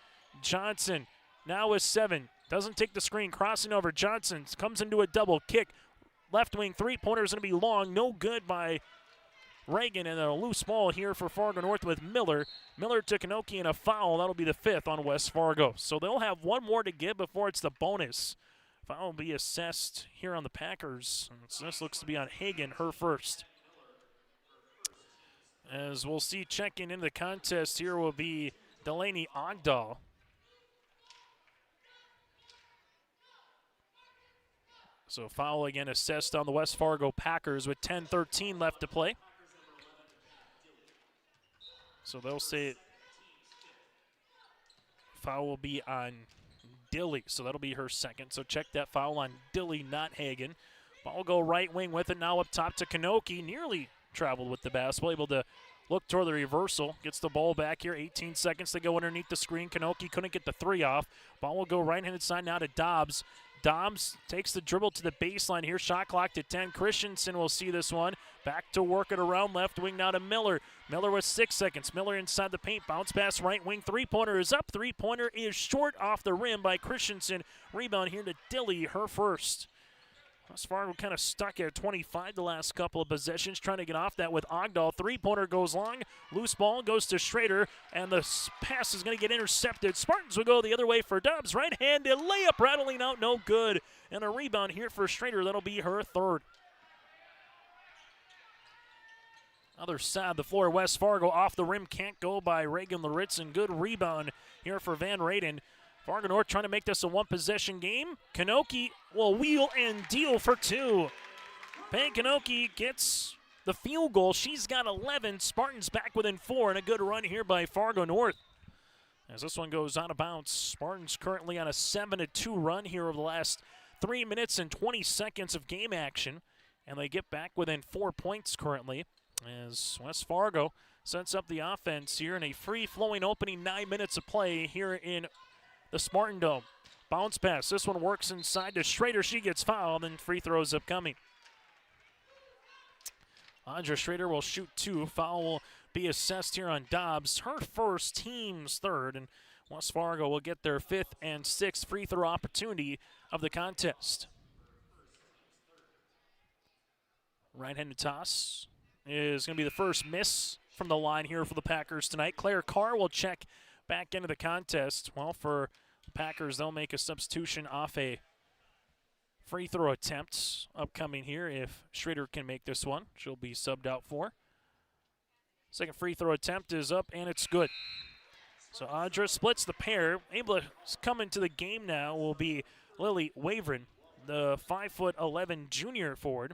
Johnson now with 7. Doesn't take the screen. Crossing over. Johnson comes into a double kick. Left wing three-pointer is going to be long. No good by Reagan, and a loose ball here for Fargo North with Miller. Miller to Kanoki, and a foul. That'll be the 5th on West Fargo. So they'll have one more to give before it's the bonus. Foul will be assessed here on the Packers. So this looks to be on Hagan, her first. As we'll see, checking into the contest here will be Delaney Ogdahl. So foul again assessed on the West Fargo Packers with 10:13 left to play. So they'll say foul will be on Dilly. So that'll be her second. So check that foul on Dilly, not Hagan. Ball will go right wing with it now up top to Kanoki. Nearly traveled with the basketball, able to look toward the reversal. Gets the ball back here. 18 seconds to go underneath the screen. Kanoki couldn't get the 3 off. Ball will go right-handed side now to Dobbs. Dobbs takes the dribble to the baseline here. Shot clock to 10. Christensen will see this one. Back to work it around left wing now to Miller. Miller with 6 seconds. Miller inside the paint. Bounce pass right wing. Three-pointer is up. Three-pointer is short off the rim by Christensen. Rebound here to Dilly, her first. West Fargo kind of stuck at 25 the last couple of possessions, trying to get off that with Ogdahl. Three-pointer goes long. Loose ball goes to Schrader, and the pass is going to get intercepted. Spartans will go the other way for Dubs. Right-handed layup rattling out, no good. And a rebound here for Schrader. That'll be her third. Other side of the floor, West Fargo off the rim, can't go by Reagan Laritzen. Good rebound here for Van Raden. Fargo North trying to make this a one-possession game. Kanoki will wheel and deal for two. Payne Kanoki gets the field goal. She's got 11. Spartans back within 4, and a good run here by Fargo North. As this one goes out of bounds, Spartans currently on a 7-2 run here over the last 3 minutes and 20 seconds of game action, and they get back within 4 points currently as West Fargo sets up the offense here in a free-flowing opening 9 minutes of play here in the Spartan Dome. Bounce pass. This one works inside to Schrader. She gets fouled, and free throws upcoming. Andra Schrader will shoot 2. Foul will be assessed here on Dobbs. Her first, team's third, and West Fargo will get their 5th and 6th free throw opportunity of the contest. Right-handed toss is going to be the first miss from the line here for the Packers tonight. Claire Carr will check back into the contest. Well, for the Packers, they'll make a substitution off a free throw attempt upcoming here. If Schrader can make this one, she'll be subbed out for. Second free throw attempt is up, and it's good. So Audra splits the pair. Able to come into the game now will be Lily Wavrin, the 5'11" junior forward.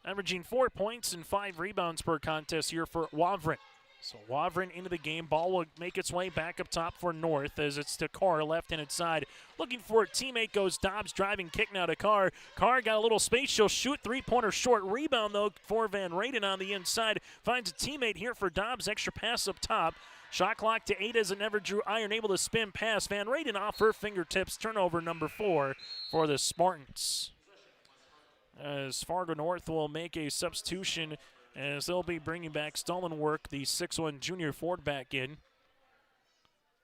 Averaging 4 points and 5 rebounds per contest here for Wavrin. So Wavrin into the game. Ball will make its way back up top for North as it's to Carr, left-handed side. Looking for a teammate goes Dobbs, driving, kick now to Carr. Carr got a little space. She'll shoot. Three-pointer short. Rebound, though, for Van Raden on the inside. Finds a teammate here for Dobbs. Extra pass up top. Shot clock to 8 as it never drew iron. Able to spin pass. Van Raden off her fingertips. Turnover number 4 for the Spartans. As Fargo North will make a substitution as they'll be bringing back Stollenwerk, the 6'1" junior forward, back in.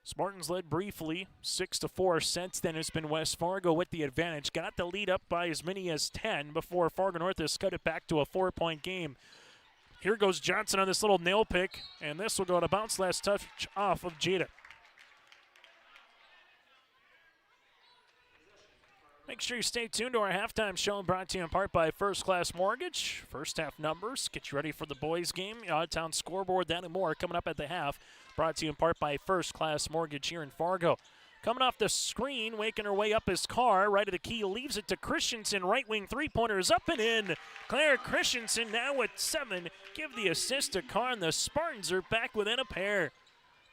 Spartans led briefly, 6-4. Since then, it's been West Fargo with the advantage. Got the lead up by as many as 10 before Fargo North has cut it back to a 4-point game. Here goes Johnson on this little nail pick, and this will go to bounce. Last touch off of Jada. Make sure you stay tuned to our halftime show, brought to you in part by First Class Mortgage. First half numbers, get you ready for the boys' game. Out-of-town scoreboard, that and more coming up at the half. Brought to you in part by First Class Mortgage here in Fargo. Coming off the screen, waking her way up his car. Right of the key, leaves it to Christensen. Right wing three-pointer is up and in. Claire Christensen now with 7. Give the assist to Carr, and the Spartans are back within a pair.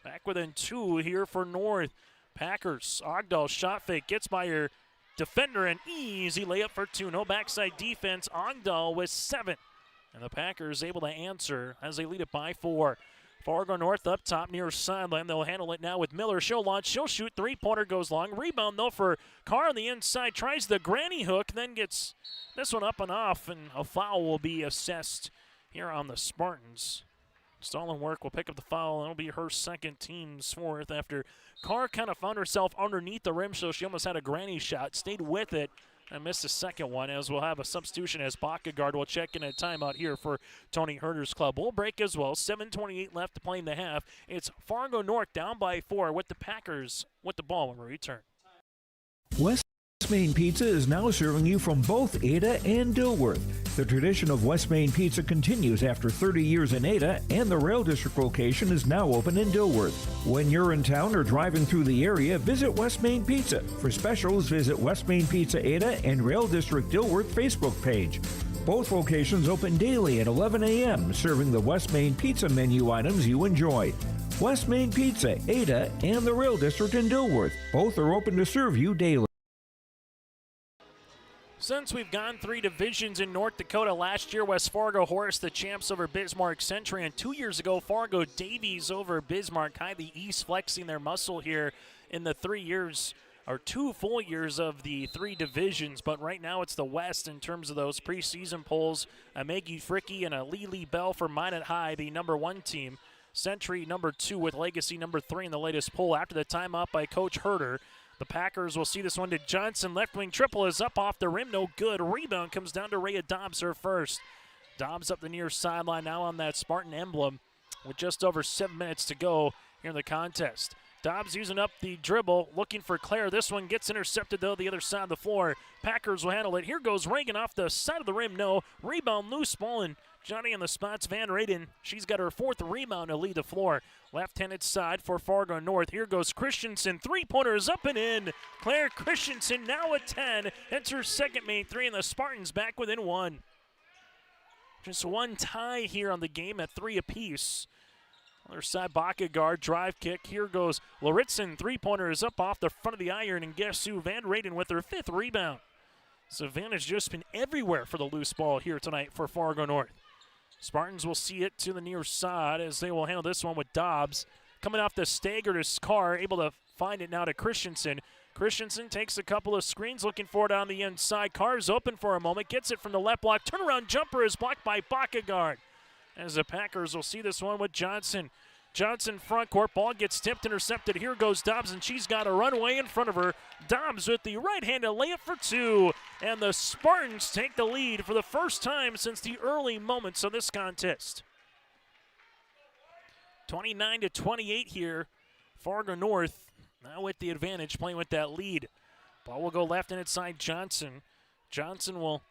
Back within 2 here for North. Packers, Ogdahl shot fake, gets by her defender, an easy layup for 2. No backside defense. Ogdahl with 7. And the Packers able to answer as they lead it by 4. Fargo North up top near sideline. They'll handle it now with Miller. She'll launch. She'll shoot. Three-pointer goes long. Rebound, though, for Carr on the inside. Tries the granny hook, then gets this one up and off, and a foul will be assessed here on the Spartans. Stollenwerk will pick up the foul, and it'll be her second, team's 4th, after Carr kind of found herself underneath the rim, so she almost had a granny shot, stayed with it, and missed the second one, as we'll have a substitution as Bakagard will check in a timeout here for Tony Herter's club. We'll break as well. 7:28 left to play in the half. It's Fargo North down by 4 with the Packers with the ball when we return. West Main Pizza is now serving you from both Ada and Dilworth. The tradition of West Main Pizza continues after 30 years in Ada, and the Rail District location is now open in Dilworth. When you're in town or driving through the area, visit West Main Pizza. For specials, visit West Main Pizza Ada and Rail District Dilworth Facebook page. Both locations open daily at 11 a.m., serving the West Main Pizza menu items you enjoy. West Main Pizza, Ada, and the Rail District in Dilworth. Both are open to serve you daily. Since we've gone 3 divisions in North Dakota, last year West Fargo Horace the champs over Bismarck Century, and 2 years ago Fargo Davies over Bismarck High. The East flexing their muscle here in the 3 years, or 2 full years of the 3 divisions, but right now it's the West in terms of those preseason polls. A Maggie Fricky and a Lily Bell for Minot High, the number 1 team. Century number 2 with Legacy number 3 in the latest poll. After the timeout by Coach Herter, The Packers will see this one to Johnson. Left wing triple is up off the rim. No good. Rebound comes down to Rhea Dobbs, her first. Dobbs up the near sideline now on that Spartan emblem with just over 7 minutes to go here in the contest. Dobbs using up the dribble, looking for Claire. This one gets intercepted, though, the other side of the floor. Packers will handle it. Here goes Reagan off the side of the rim. No. Rebound, loose ball, and Johnny on the spots. Van Raden, she's got her 4th rebound to lead the floor. Left-handed side for Fargo North. Here goes Christensen. Three-pointers up and in. Claire Christensen now at 10. That's her second main three, and the Spartans back within 1. Just one tie here on the game at 3 apiece. Other side, Bakkegaard, drive kick. Here goes Laritzen. Three-pointer is up off the front of the iron, and guess who? Van Raden with her 5th rebound. So Van has just been everywhere for the loose ball here tonight for Fargo North. Spartans will see it to the near side as they will handle this one with Dobbs. Coming off the stagger to Scar, able to find it now to Christensen. Christensen takes a couple of screens, looking for it on the inside. Carr's open for a moment, gets it from the left block. Turnaround jumper is blocked by Bakkegaard. As the Packers will see this one with Johnson. Johnson front court, ball gets tipped, intercepted. Here goes Dobbs, and she's got a runway in front of her. Dobbs with the right-handed layup for 2. And the Spartans take the lead for the first time since the early moments of this contest. 29-28 here. Fargo North now with the advantage, playing with that lead. Ball will go left and inside Johnson. Johnson will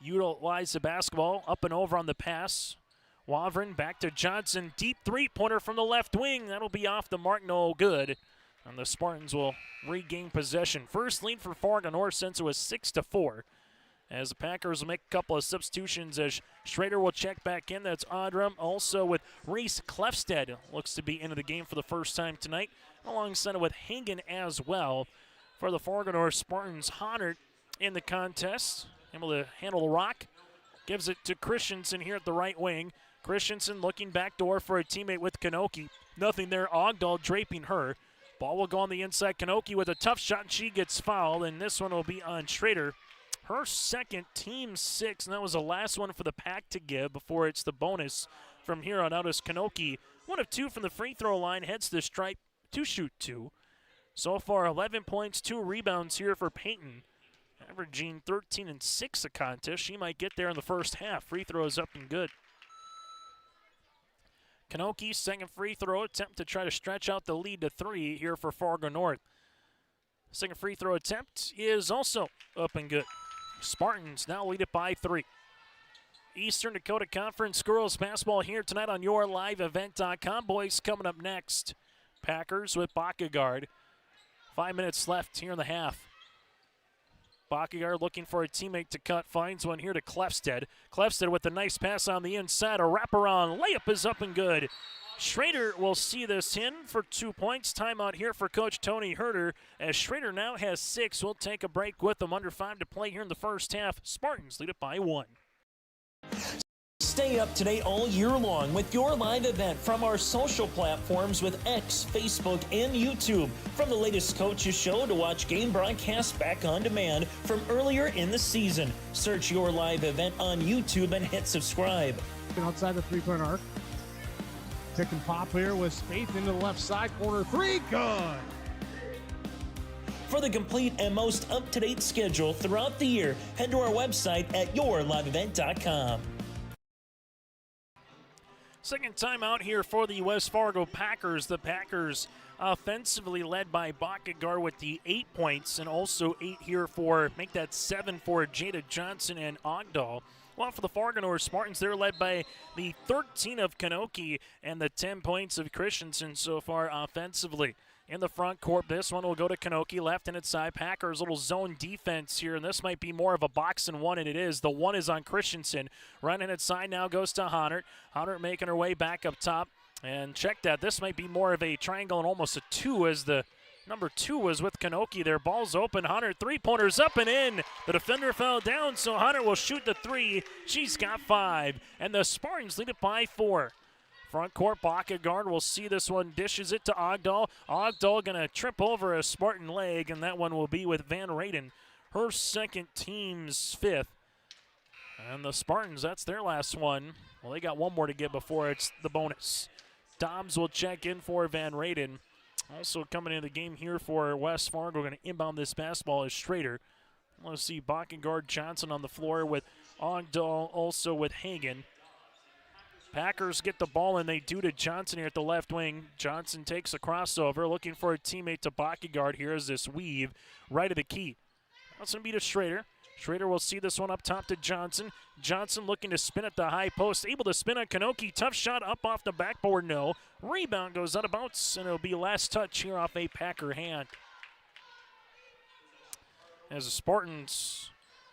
utilize the basketball up and over on the pass. Wavrin back to Johnson. Deep three-pointer from the left wing. That'll be off the mark, no good. And the Spartans will regain possession. First lead for Fargo North since it was 6-4. As the Packers will make a couple of substitutions as Schrader will check back in. That's Odrum. Also with Reese Klefstead. Looks to be into the game for the first time tonight. Alongside with Hagen as well. For the Fargo North Spartans, Honnert in the contest. Able to handle the rock. Gives it to Christensen here at the right wing. Christensen looking backdoor for a teammate with Kanoki. Nothing there. Ogdahl draping her. Ball will go on the inside. Kanoki with a tough shot, and she gets fouled, and this one will be on Schrader. Her second, team 6, and that was the last one for the Pack to give before it's the bonus from here on out as Kanoki. 1 of 2 from the free throw line, heads to stripe to shoot 2. So far, 11 points, 2 rebounds here for Peyton. Averaging 13 and 6 a contest. She might get there in the first half. Free throws up and good. Kanoki's second free throw attempt to try to stretch out the lead to 3 here for Fargo North. Second free throw attempt is also up and good. Spartans now lead it by 3. Eastern Dakota Conference girls basketball here tonight on yourliveevent.com. Boys coming up next. Packers with Bakkegaard. 5 minutes left here in the half. Bakkegaard looking for a teammate to cut. Finds one here to Klefstead. Klefstead with a nice pass on the inside. A wraparound layup is up and good. Schrader will see this in for 2 points. Timeout here for Coach Tony Herter as Schrader now has 6. We'll take a break with them. Under 5 to play here in the first half. Spartans lead it by 1. Stay up to date all year long with your live event from our social platforms with X, Facebook, and YouTube. From the latest coaches show to watch game broadcasts back on demand from earlier in the season. Search your live event on YouTube and hit subscribe. Outside the three-point arc. Tick and pop here with Spaeth into the left side corner. 3, good. For the complete and most up-to-date schedule throughout the year, head to our website at yourliveevent.com. Second time out here for the West Fargo Packers. The Packers offensively led by Bakkegaard with the 8 points and also 8 here for, make that 7 for Jada Johnson and Ogdahl. Well, for the Fargo North Spartans, they're led by the 13 of Kanoki and the 10 points of Christensen so far offensively. In the front court, this one will go to Kanoki, left-handed side. Packers, little zone defense here, and this might be more of a box and one, and it is. The 1 is on Christensen. Right-handed side now goes to Honnert. Honnert making her way back up top. And check that. This might be more of a triangle and almost a 2 as the number 2 was with Kanoki there. Ball's open. Honnert, three-pointers up and in. The defender fell down, so Honnert will shoot the 3. She's got 5. And the Spartans lead it by 4. Front court, Bakkegaard will see this one, dishes it to Ogdahl. Ogdahl going to trip over a Spartan leg, and that one will be with Van Raden. Her second, team's 5th. And the Spartans, that's their last one. Well, they got one more to get before it's the bonus. Dobbs will check in for Van Raden. Also coming into the game here for West Fargo, going to inbound this basketball is Schrader. Let's see Bakengard Johnson on the floor with Ogdahl, also with Hagen. Packers get the ball, and they do to Johnson here at the left wing. Johnson takes a crossover, looking for a teammate to Bakengard here as this weave right of the key. That's going to be to Schrader. Schrader will see this one up top to Johnson. Johnson looking to spin at the high post. Able to spin on Kanoki. Tough shot up off the backboard, no. Rebound goes out of bounds, and it'll be last touch here off a Packer hand. As the Spartans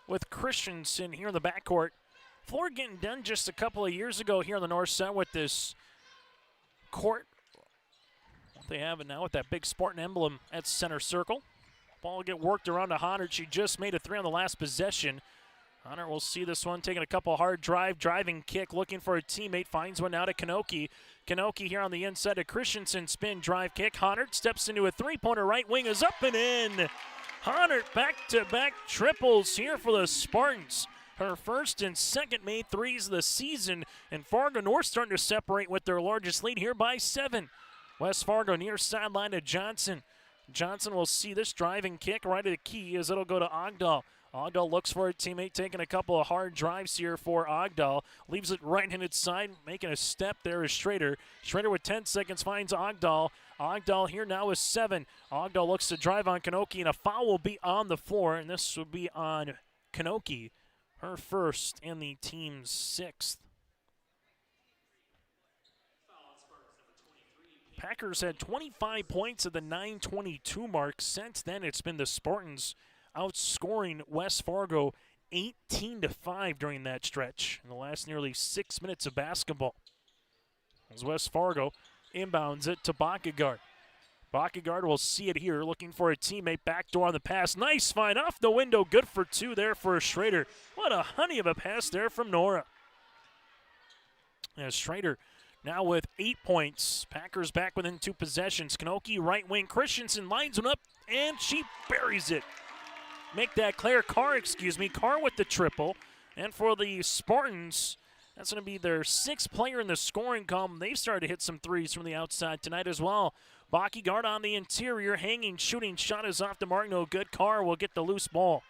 with Christensen here in the backcourt. Floor getting done just a couple of years ago here on the north side with this court. They have it now with that big Spartan emblem at center circle. Ball will get worked around to Honert. She just made a three on the last possession. Honert will see this one, taking a couple hard driving kick, looking for a teammate, finds one out to Kanoki. Kanoki here on the inside of Christensen, spin, drive kick. Honert steps into a three-pointer, right wing is up and in. Honert back-to-back triples here for the Spartans. Her first and second made threes of the season, and Fargo North starting to separate with their largest lead here by 7. West Fargo near sideline to Johnson. Johnson will see this driving kick right at the key as it'll go to Ogdahl. Ogdahl looks for a teammate, taking a couple of hard drives here for Ogdahl. Leaves it right-handed side, making a step there is Schrader. Schrader with 10 seconds finds Ogdahl. Ogdahl here now is 7. Ogdahl looks to drive on Kanoki, and a foul will be on the floor, and this will be on Kanoki. Her first and the team's 6th. Packers had 25 points at the 9:22 mark. Since then, it's been the Spartans outscoring West Fargo 18-5 during that stretch in the last nearly 6 minutes of basketball. As West Fargo inbounds it to Bakengard. Bakengard will see it here, looking for a teammate. Backdoor on the pass. Nice find off the window. Good for 2 there for Schrader. What a honey of a pass there from Nora. As Schrader now with 8 points. Packers back within 2 possessions. Kanoki right wing. Christensen lines one up, and she buries it. Make that Claire Carr, Carr with the triple. And for the Spartans, that's going to be their 6th player in the scoring column. They've started to hit some threes from the outside tonight as well. Bakengard on the interior, hanging, shooting shot is off the mark. No good. Carr will get the loose ball.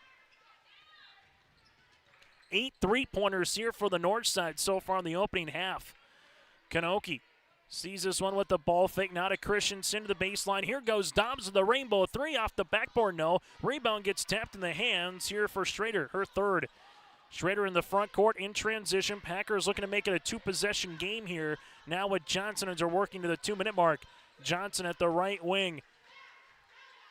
8 3-pointers here for the north side so far in the opening half. Kanoki sees this one with the ball fake. Now to Christensen to the baseline. Here goes Dobbs with the rainbow 3 off the backboard. No. Rebound gets tapped in the hands here for Schrader, her 3rd. Schrader in the front court in transition. Packers looking to make it a 2-possession game here. Now with Johnson as they're working to the 2-minute mark. Johnson at the right wing.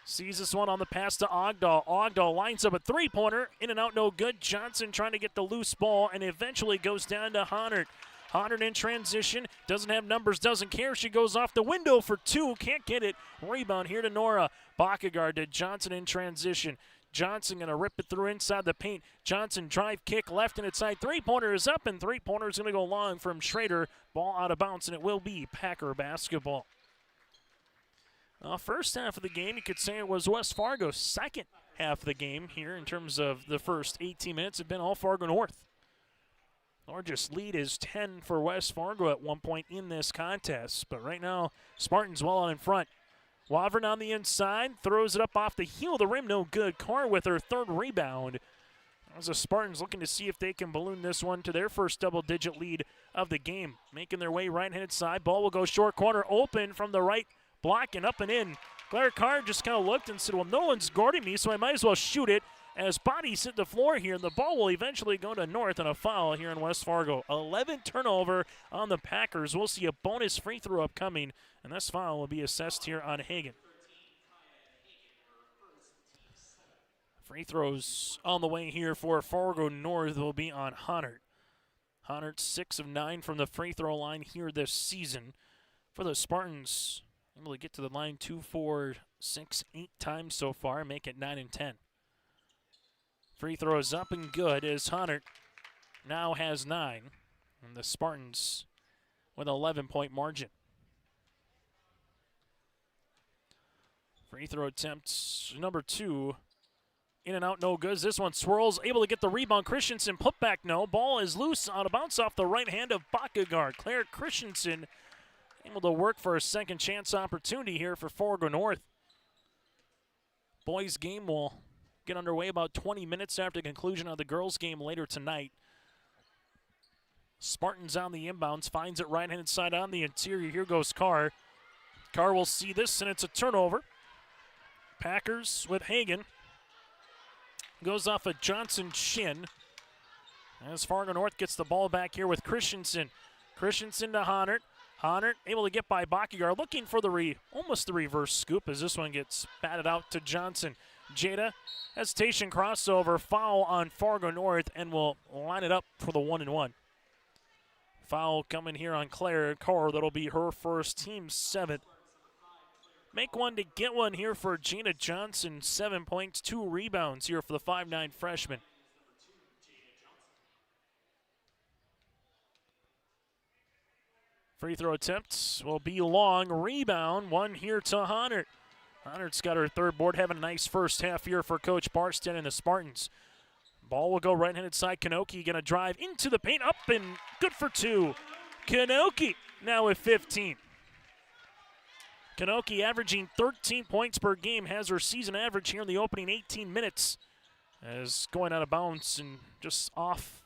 Sees this one on the pass to Ogdahl. Ogdahl lines up a 3-pointer. In and out, no good. Johnson trying to get the loose ball, and eventually goes down to Honert. Honert in transition. Doesn't have numbers, doesn't care. She goes off the window for 2. Can't get it. Rebound here to Nora. Bakengard to Johnson in transition. Johnson going to rip it through inside the paint. Johnson drive kick left and inside. 3-pointer is up, and 3-pointer is going to go long from Schrader. Ball out of bounds, and it will be Packer basketball. First half of the game, you could say it was West Fargo's second half of the game here in terms of the first 18 minutes have been all Fargo North. Largest lead is 10 for West Fargo at one point in this contest, but right now, Spartans well on in front. Wavern on the inside, throws it up off the heel of the rim, no good. Carr with her 3rd rebound. As the Spartans looking to see if they can balloon this one to their first double-digit lead of the game. Making their way right-handed side, ball will go short corner, open from the right block and up and in. Claire Carr just kind of looked and said, well, no one's guarding me, so I might as well shoot it. As bodies hit the floor here, and the ball will eventually go to North on a foul here in West Fargo. 11 turnover on the Packers. We'll see a bonus free throw upcoming, and this foul will be assessed here on Hagen. Free throws on the way here for Fargo North will be on Honert. Honert 6 of 9 from the free throw line here this season. For the Spartans, able to get to the line 2, 4, 6, 8 times so far, make it 9 and 10. Free throws up and good as Honert now has 9. And the Spartans with an 11-point margin. Free throw attempts number 2. In and out, no good. This one swirls, able to get the rebound. Christensen put back, no. Ball is loose on a bounce off the right hand of Bakengard. Claire Christensen able to work for a second chance opportunity here for Fargo North. Boys game will get underway about 20 minutes after the conclusion of the girls game later tonight. Spartans on the inbounds, finds it right-hand side on the interior. Here goes Carr. Carr will see this, and it's a turnover. Packers with Hagan. Goes off a Johnson shin. As Fargo North gets the ball back here with Christensen. Christensen to Honert. Honert able to get by Bakigar, looking for almost the reverse scoop as this one gets batted out to Johnson. Jada, hesitation crossover, foul on Fargo North, and will line it up for the 1-and-1. Foul coming here on Claire Carr. That'll be her first, team 7th. Make one to get one here for Gina Johnson. 7 points, 2 rebounds here for the 5'9" freshman. Free throw attempts will be long. Rebound, one here to Honert. Honert's got her third board, having a nice first half here for Coach Barstead and the Spartans. Ball will go right-handed side. Kanoki going to drive into the paint, up and good for 2. Kanoki now with 15. Kanoki averaging 13 points per game, has her season average here in the opening 18 minutes. As going out of bounds and just off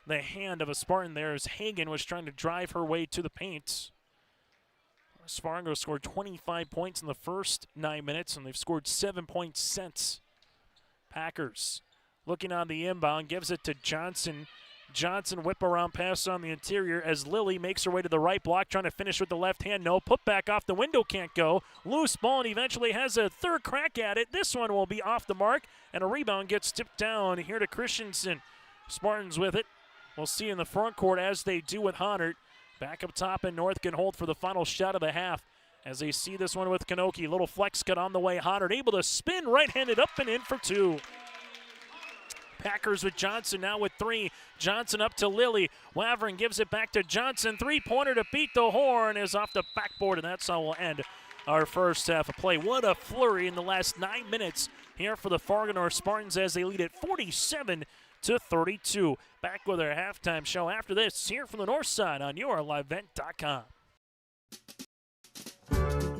the hand of a Spartan there as Hagan was trying to drive her way to the paint. Fargo scored 25 points in the first 9 minutes, and they've scored 7 points since. Packers looking on the inbound, gives it to Johnson. Johnson whip around pass on the interior as Lilly makes her way to the right block, trying to finish with the left hand. No, put back off the window, can't go. Loose ball, and eventually has a third crack at it. This one will be off the mark, and a rebound gets tipped down here to Christensen. Spartans with it. We'll see in the front court as they do with Honert. Back up top, and North can hold for the final shot of the half as they see this one with Kanoki. Little flex cut on the way. Honert able to spin right-handed up and in for 2. Packers with Johnson now with 3. Johnson up to Lilly. Wavering gives it back to Johnson. Three-pointer to beat the horn is off the backboard, and that's how we'll end our first half of play. What a flurry in the last 9 minutes here for the Fargo North Spartans as they lead at 47-32. Back with our halftime show after this here from the north side on yourlivevent.com.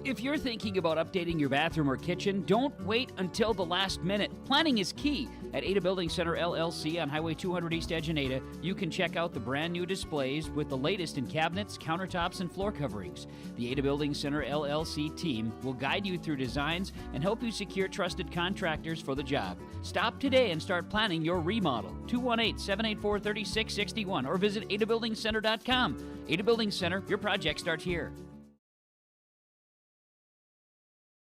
If you're thinking about updating your bathroom or kitchen, don't wait until the last minute. Planning is key. At Ada Building Center LLC on Highway 200 East Edge in Ada, you can check out the brand new displays with the latest in cabinets, countertops, and floor coverings. The Ada Building Center LLC team will guide you through designs and help you secure trusted contractors for the job. Stop today and start planning your remodel. 218-784-3661 or visit adabuildingcenter.com. Ada Building Center, your project starts here.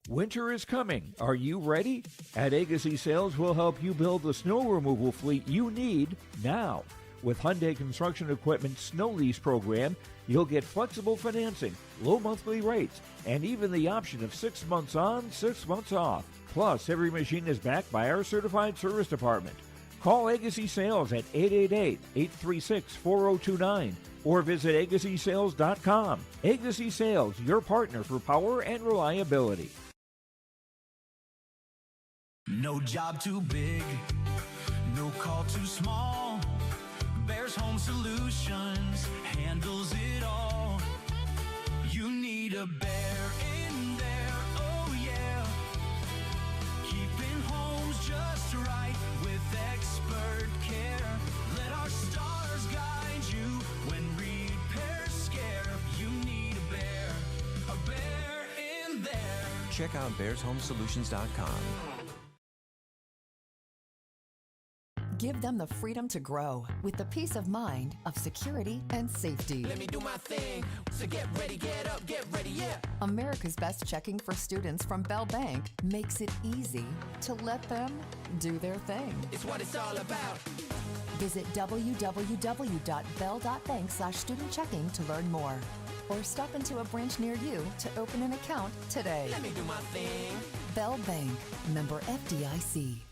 Winter is coming. Are you ready? At Agassi Sales, we'll help you build the snow removal fleet you need now. With Hyundai Construction Equipment Snow Lease Program, you'll get flexible financing, low monthly rates, and even the option of 6 months on, 6 months off. Plus, every machine is backed by our certified service department. Call Agassi Sales at 888-836-4029 or visit agassisales.com. Agassi Sales, your partner for power and reliability. No job too big, no call too small. Bears Home Solutions handles it all. You need a bear in there, oh yeah. Keeping homes just right with expert care. Let our stars guide you when repairs scare. You need a bear in there. Check out bearshomesolutions.com. Give them the freedom to grow with the peace of mind of security and safety. Let me do my thing. So get ready, get up, get ready, yeah. America's Best Checking for Students from Bell Bank makes it easy to let them do their thing. It's what it's all about. Visit www.bell.bank/student-checking to learn more. Or stop into a branch near you to open an account today. Let me do my thing. Bell Bank, member FDIC.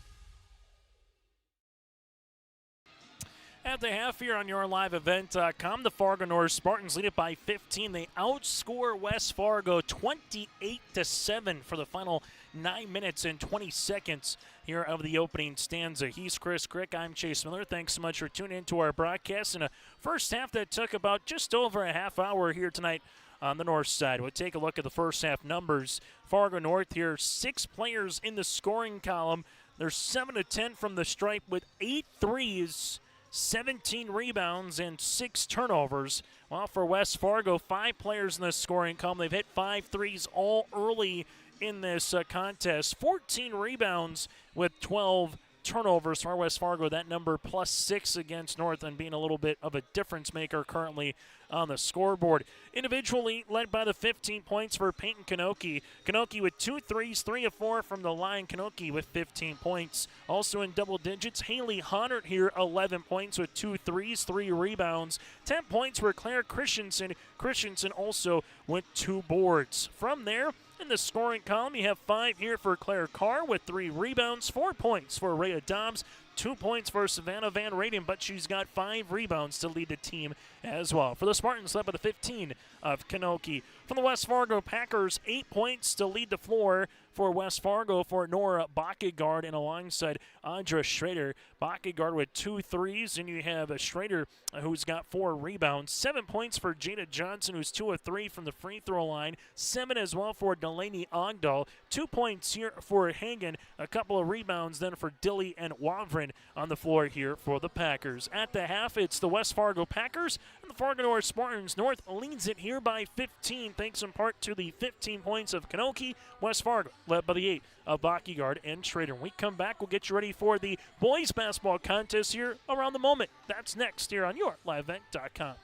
At the half here on yourliveevent.com, the Fargo North Spartans lead it by 15. They outscore West Fargo 28-7 for the final 9 minutes and 20 seconds here of the opening stanza. He's Chris Crick. I'm Chase Miller. Thanks so much for tuning in to our broadcast in a first half that took about just over a half hour here tonight on the north side. We'll take a look at the first half numbers. Fargo North here, 6 players in the scoring column. They're 7 of 10 from the stripe with 8 threes, 17 rebounds, and 6 turnovers. While for West Fargo, 5 players in the scoring column. They've hit 5 threes all early in this contest. 14 rebounds with 12 turnovers for West Fargo. That number +6 against North and being a little bit of a difference maker currently on the scoreboard. Individually led by the 15 points for Peyton Kanoki. Kanoki with 2 threes, 3 of 4 from the line. Kanoki with 15 points. Also in double digits, Haley Honert here, 11 points with 2 threes, 3 rebounds. 10 points for Claire Christensen. Christensen also with 2 boards. From there, in the scoring column, you have 5 here for Claire Carr with 3 rebounds, 4 points for Rhea Dobbs, 2 points for Savannah Van Raden, but she's got 5 rebounds to lead the team as well. For the Spartans, led by the 15 of Kanoki. From the West Fargo Packers, 8 points to lead the floor for West Fargo for Nora Bakkegaard, and alongside Andra Schrader. Bakkegaard with 2 threes, and you have Schrader who's got 4 rebounds. 7 points for Jada Johnson, who's 2 of 3 from the free throw line. 7 as well for Delaney Ogdahl. 2 points here for Hagen. A couple of rebounds then for Dilly and Wavrin on the floor here for the Packers. At the half, it's the West Fargo Packers and the Fargo North Spartans. North leads it here by 15, thanks in part to the 15 points of Kanoki. West Fargo led by the 8 of Bakkegaard and Schrader. When we come back, we'll get you ready for the boys basketball contest here around the moment. That's next here on YourLiveEvent.com.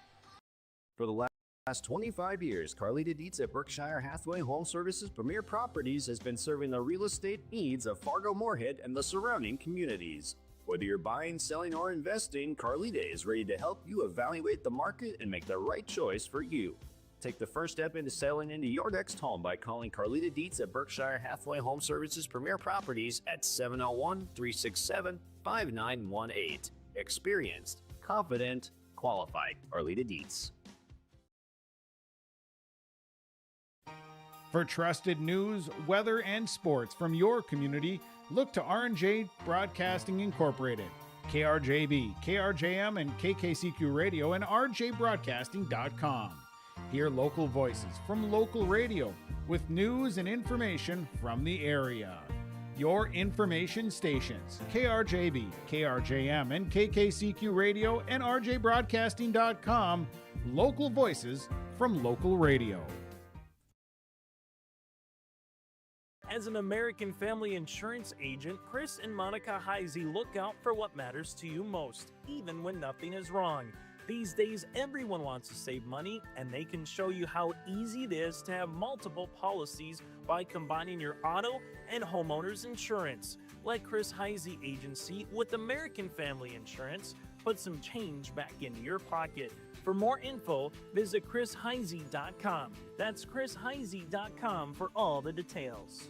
For the last 25 years, Carlita Dietz at Berkshire Hathaway Home Services Premier Properties has been serving the real estate needs of Fargo Moorhead and the surrounding communities. Whether you're buying, selling, or investing, Carlita is ready to help you evaluate the market and make the right choice for you. Take the first step into selling into your next home by calling Carlita Dietz at Berkshire Hathaway Home Services Premier Properties at 701-367-5918. Experienced, confident, qualified. Carlita Dietz. For trusted news, weather, and sports from your community, look to R&J Broadcasting Incorporated, KRJB, KRJM, and KKCQ Radio, and rjbroadcasting.com. Hear local voices from local radio with news and information from the area. Your information stations, KRJB, KRJM, and KKCQ Radio, and rjbroadcasting.com. Local voices from local radio. As an American family insurance agent, Chris and Monica Heisey look out for what matters to you most, even when nothing is wrong. These days, everyone wants to save money, and they can show you how easy it is to have multiple policies by combining your auto and homeowner's insurance. Let Chris Heisey Agency with American Family Insurance put some change back into your pocket. For more info, visit chrisheisey.com. That's chrisheisey.com for all the details.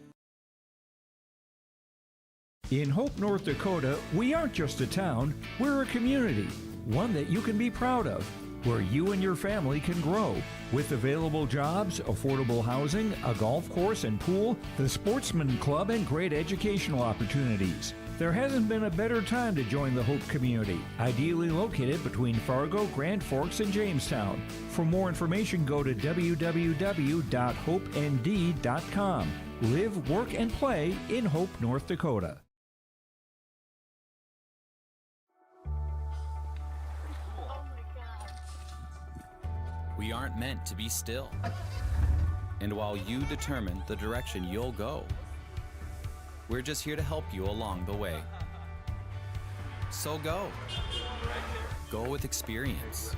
In Hope, North Dakota, we aren't just a town, we're a community. One that you can be proud of, where you and your family can grow. With available jobs, affordable housing, a golf course and pool, the Sportsman Club, and great educational opportunities. There hasn't been a better time to join the Hope community, ideally located between Fargo, Grand Forks, and Jamestown. For more information, go to www.hopend.com. Live, work, and play in Hope, North Dakota. We aren't meant to be still. And while you determine the direction you'll go, we're just here to help you along the way. So go. Go with experience.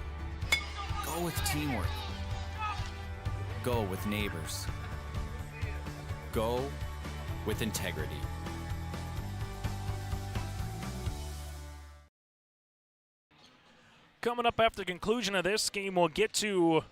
Go with teamwork. Go with neighbors. Go with integrity. Coming up after the conclusion of this game, we'll get to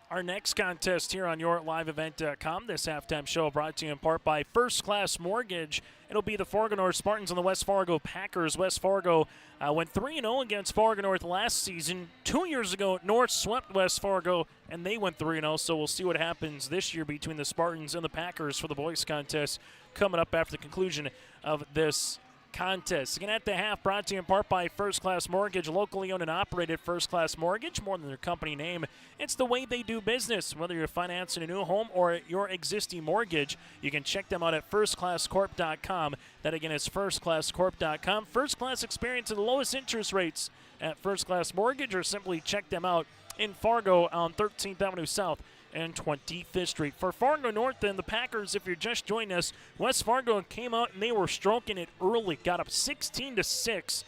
our next contest here on YourLiveEvent.com. This halftime show brought to you in part by First Class Mortgage. It'll be the Fargo North Spartans and the West Fargo Packers. West Fargo went 3-0 against Fargo North last season. 2 years ago, North swept West Fargo, and they went 3-0. So we'll see what happens this year between the Spartans and the Packers for the boys contest coming up after the conclusion of this contest. Again, at the half, brought to you in part by First Class Mortgage, locally owned and operated. First Class Mortgage, more than their company name. It's the way they do business. Whether you're financing a new home or your existing mortgage, you can check them out at firstclasscorp.com. That again is firstclasscorp.com. First Class experience at the lowest interest rates at First Class Mortgage, or simply check them out in Fargo on 13th Avenue South and 25th Street. For Fargo North and the Packers, if you're just joining us, West Fargo came out and they were stroking it early, got up 16-6,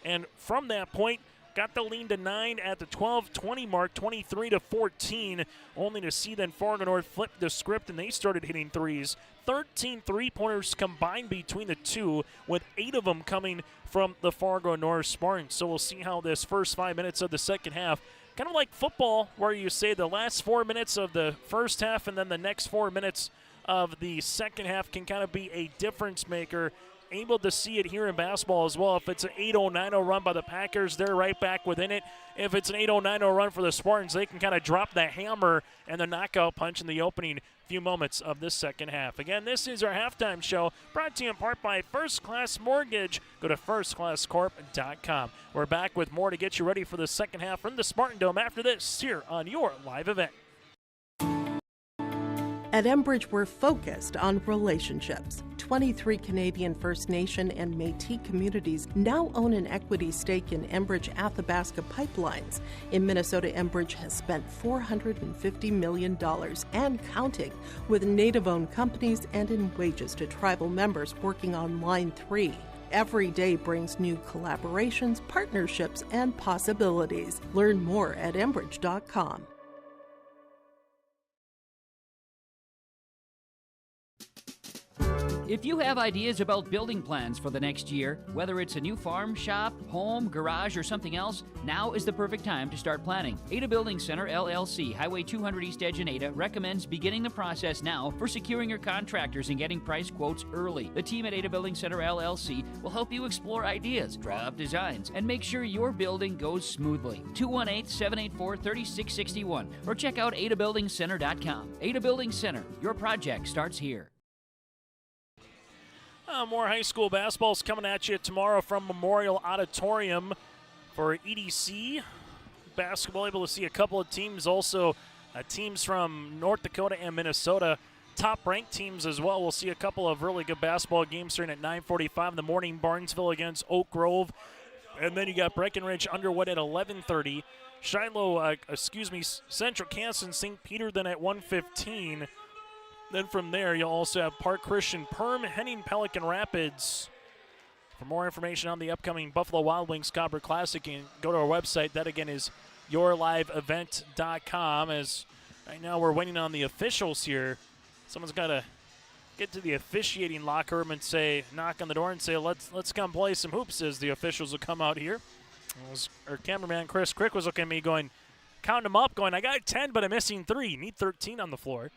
and from that point, got the lead to 9 at the 12-20 mark, 23-14, only to see then Fargo North flip the script and they started hitting threes. 13 three-pointers combined between the two, with 8 of them coming from the Fargo North Spartans. So we'll see how this first 5 minutes of the second half, kind of like football, where you say the last 4 minutes of the first half and then the next 4 minutes of the second half can kind of be a difference maker. Able to see it here in basketball as well. If it's an 8-0, 9-0 run by the Packers, they're right back within it. If it's an 8-0, 9-0 run for the Spartans, they can kind of drop the hammer and the knockout punch in the opening few moments of this second half. Again, this is our halftime show, brought to you in part by First Class Mortgage. Go to firstclasscorp.com. We're back with more to get you ready for the second half from the Spartan Dome after this here on your live event. At Enbridge, we're focused on relationships. 23 Canadian First Nation and Métis communities now own an equity stake in Enbridge Athabasca Pipelines. In Minnesota, Enbridge has spent $450 million and counting, with Native-owned companies and in wages to tribal members working on Line 3. Every day brings new collaborations, partnerships, and possibilities. Learn more at Enbridge.com. If you have ideas about building plans for the next year, whether it's a new farm, shop, home, garage, or something else, now is the perfect time to start planning. Ada Building Center, LLC, Highway 200 East Edge in Ada, recommends beginning the process now for securing your contractors and getting price quotes early. The team at Ada Building Center, LLC will help you explore ideas, draw up designs, and make sure your building goes smoothly. 218-784-3661 or check out adabuildingcenter.com. Ada Building Center, your project starts here. More high school basketball's coming at you tomorrow from Memorial Auditorium for EDC basketball. Able to see a couple of teams, also teams from North Dakota and Minnesota, top-ranked teams as well. We'll see a couple of really good basketball games starting at 9:45 in the morning. Barnesville against Oak Grove, and then you got Breckenridge Underwood at 11:30. Central Kansas and St. Peter then at 1:15. Then from there, you'll also have Park Christian Perm, Henning Pelican Rapids. For more information on the upcoming Buffalo Wild Wings Copper Classic, you can go to our website. That, again, is yourliveevent.com. As right now we're waiting on the officials here. Someone's got to get to the officiating locker room and knock on the door and say, let's come play some hoops, as the officials will come out here. Our cameraman, Chris Crick, was looking at me going, counting them up, going, I got 10, but I'm missing 3. Need 13 on the floor.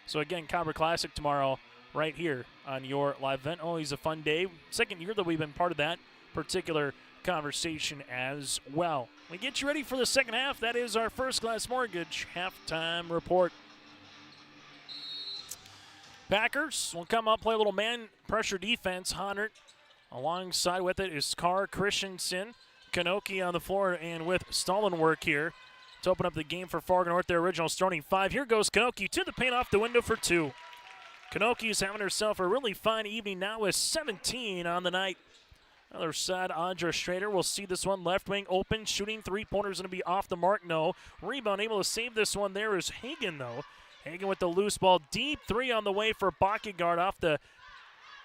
So, again, Copper Classic tomorrow right here on your live event. Always a fun day. Second year that we've been part of that particular conversation as well. We get you ready for the second half. That is our First Class Mortgage halftime report. Packers will come up, play a little man pressure defense. Honert alongside with it is Carr, Christensen, Kanoki on the floor, and with Stallenwork here to open up the game for Fargo North, their original starting 5. Here goes Kanoki to the paint off the window for 2. Kanoki's having herself a really fine evening now with 17 on the night. Other side, Audra Schrader will see this one. Left wing open, shooting three-pointers going to be off the mark. No. Rebound able to save this one there is Hagen, though. Hagen with the loose ball. Deep 3 on the way for Bakkegaard off the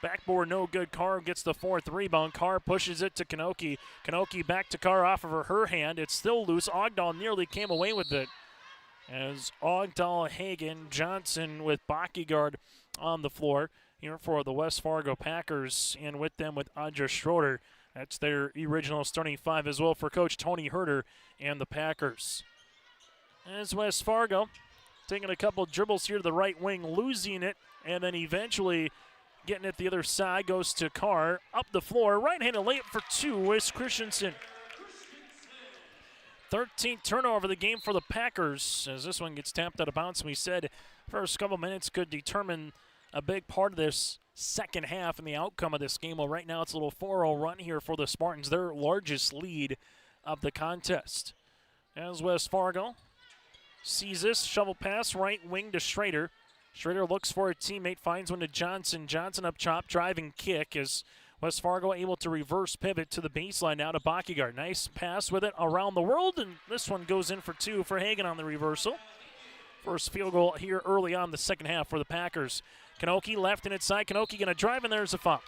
backboard, no good. Carr gets the 4th rebound. Carr pushes it to Kanoki. Kanoki back to Carr off of her hand. It's still loose. Ogdahl nearly came away with it. As Ogdahl, Hagen, Johnson with Bakkegaard on the floor here for the West Fargo Packers. And with them with Audra Schroeder. That's their original starting 5 as well for Coach Tony Herter and the Packers. As West Fargo taking a couple dribbles here to the right wing, losing it, and then eventually getting it the other side, goes to Carr, up the floor, right-handed layup for 2 is Christensen. 13th turnover of the game for the Packers, as this one gets tapped out of bounds. We said first couple minutes could determine a big part of this second half and the outcome of this game. Well, right now it's a little 4-0 run here for the Spartans, their largest lead of the contest. As West Fargo sees this, shovel pass, right wing to Schrader. Schrader looks for a teammate, finds one to Johnson. Johnson up chop, driving kick as West Fargo able to reverse pivot to the baseline now to Bakkegaard. Nice pass with it around the world, and this one goes in for 2 for Hagen on the reversal. First field goal here early on the second half for the Packers. Kanoki left and inside. Kanoki going to drive, and there's a foul.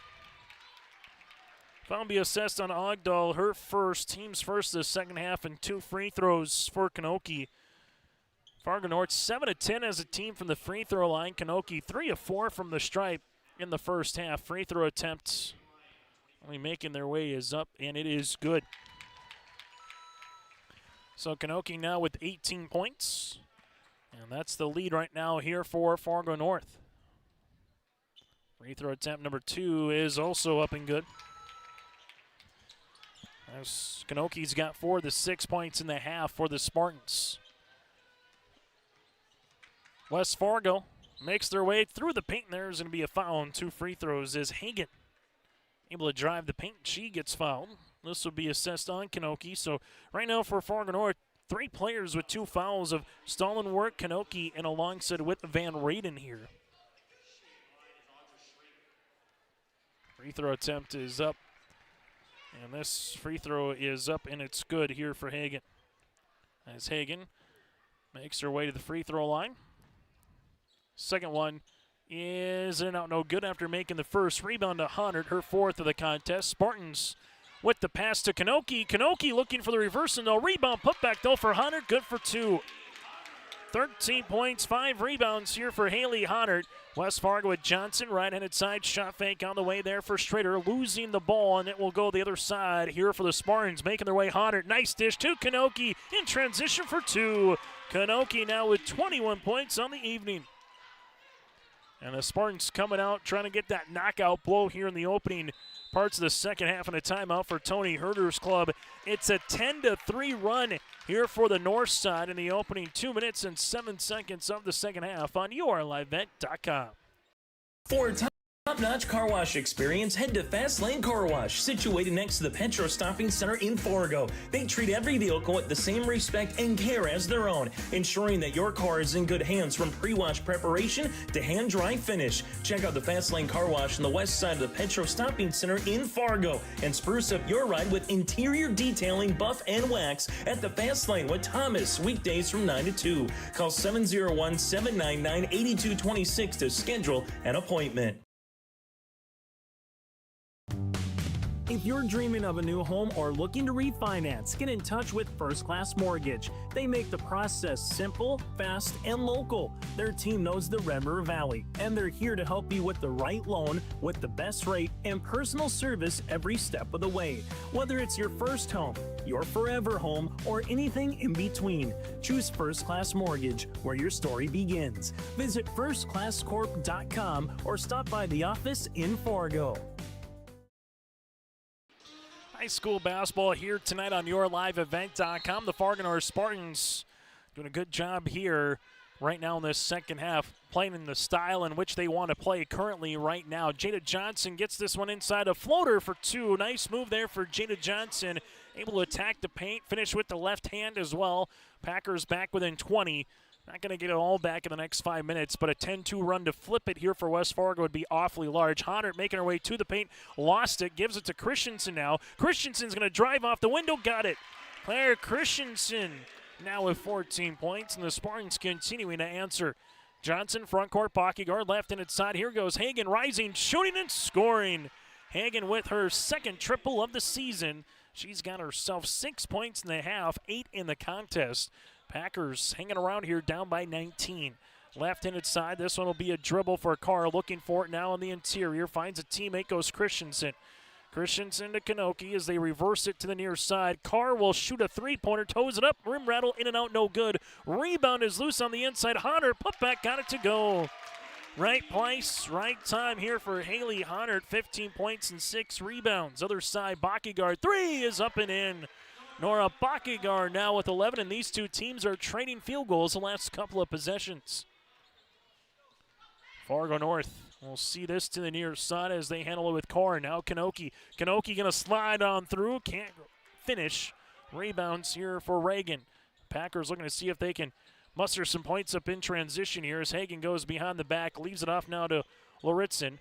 Foul be assessed on Ogdahl, her first, team's first this second half, and 2 free throws for Kanoki. Fargo North 7 of 10 as a team from the free throw line. Kanoki 3 of 4 from the stripe in the first half. Free throw attempts only making their way is up, and it is good. So Kanoki now with 18 points, and that's the lead right now here for Fargo North. Free throw attempt number 2 is also up and good. As Kanoki's got 4 of the 6 points in the half for the Spartans. West Fargo makes their way through the paint. There's going to be a foul on 2 free throws as Hagen able to drive the paint. She gets fouled. This will be assessed on Kanoki. So right now for Fargo North, 3 players with 2 fouls of Stallenworth, Kanoki, and alongside with Van Raden here. Free throw attempt is up. And this free throw is up, and it's good here for Hagen. As Hagen makes her way to the free throw line. Second one is in and out, no good after making the first. Rebound to Hunnert, her 4th of the contest. Spartans with the pass to Kanoki. Kanoki looking for the reverse, and no rebound. Put back though for Hunnert, good for 2. 13 points, 5 rebounds here for Haley Hunnert. West Fargo with Johnson, right-handed side, shot fake on the way there for Schrader, losing the ball, and it will go the other side here for the Spartans, making their way. Hunnert, nice dish to Kanoki in transition for 2. Kanoki now with 21 points on the evening. And the Spartans coming out trying to get that knockout blow here in the opening parts of the second half, and a timeout for Tony Herder's club. It's a 10-3 run here for the north side in the opening 2 minutes and 7 seconds of the second half on yourlivevet.com. For top-notch car wash experience, head to Fast Lane Car Wash, situated next to the Petro Stopping Center in Fargo. They treat every vehicle with the same respect and care as their own, ensuring that your car is in good hands from pre-wash preparation to hand-dry finish. Check out the Fast Lane Car Wash on the west side of the Petro Stopping Center in Fargo and spruce up your ride with interior detailing, buff, and wax at the Fast Lane with Thomas, weekdays from 9 to 2. Call 701-799-8226 to schedule an appointment. If you're dreaming of a new home or looking to refinance, get in touch with First Class Mortgage. They make the process simple, fast, and local. Their team knows the Red River Valley, and they're here to help you with the right loan, with the best rate, and personal service every step of the way. Whether it's your first home, your forever home, or anything in between, choose First Class Mortgage, where your story begins. Visit firstclasscorp.com or stop by the office in Fargo. High school basketball here tonight on yourliveevent.com. The Fargo North Spartans doing a good job here right now in this second half, playing in the style in which they want to play currently right now. Jada Johnson gets this one inside, a floater for 2. Nice move there for Jada Johnson, able to attack the paint, finish with the left hand as well. Packers back within 20. Not going to get it all back in the next 5 minutes, but a 10-2 run to flip it here for West Fargo would be awfully large. Hunnert making her way to the paint, lost it, gives it to Christensen now. Christensen's going to drive off the window, got it. Claire Christensen now with 14 points, and the Spartans continuing to answer. Johnson, front court, Bakkegaard, left-handed side. Here goes Hagen, rising, shooting, and scoring. Hagen with her second triple of the season. She's got herself 6 points in the half, 8 in the contest. Packers hanging around here, down by 19. Left-handed side, this one will be a dribble for Carr, looking for it now on the interior. Finds a teammate, goes Christensen. Christensen to Kanoki as they reverse it to the near side. Carr will shoot a three-pointer, toes it up, rim rattle, in and out, no good. Rebound is loose on the inside. Hunnert, putback, got it to go. Right place, right time here for Haley Hunnert. 15 points and 6 rebounds. Other side, Bakkegaard, 3 is up and in. Nora Bakkegaard now with 11, and these two teams are trading field goals the last couple of possessions. Fargo North will see this to the near side as they handle it with Carr. Now Kanoki. Kanoki going to slide on through. Can't finish. Rebounds here for Reagan. Packers looking to see if they can muster some points up in transition here as Hagan goes behind the back. Leaves it off now to Loritzen.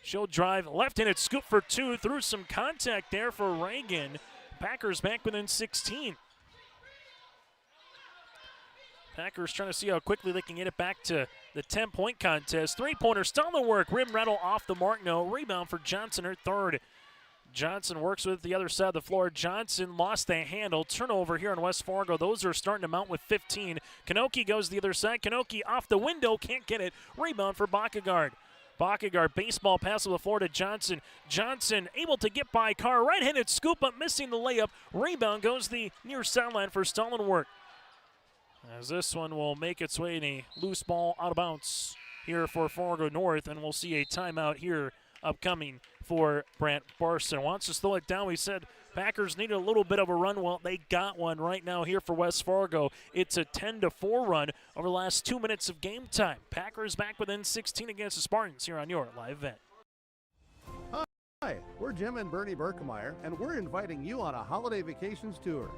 She'll drive left-handed scoop for two. Through some contact there for Reagan. Packers back within 16. Packers trying to see how quickly they can get it back to the 10-point contest. Three-pointer still in the work. Rim rattle off the mark. No rebound for Johnson, her third. Johnson works with the other side of the floor. Johnson lost the handle. Turnover here in West Fargo. Those are starting to mount with 15. Kanoki goes the other side. Kanoki off the window. Can't get it. Rebound for Bakagard. Bakagard, baseball pass on the floor to Johnson. Johnson able to get by Carr. Right-handed scoop, but missing the layup. Rebound goes the near sideline for Stallenwork. As this one will make its way in a loose ball out of bounds here for Fargo North, and we'll see a timeout here upcoming for Brant Barson. Wants to slow it down. We said Packers needed a little bit of a run. Well, they got one right now here for West Fargo. It's a 10-4 run over the last 2 minutes of game time. Packers back within 16 against the Spartans here on your live event. Hi, we're Jim and Bernie Berkemeyer, and we're inviting you on a holiday vacations tour.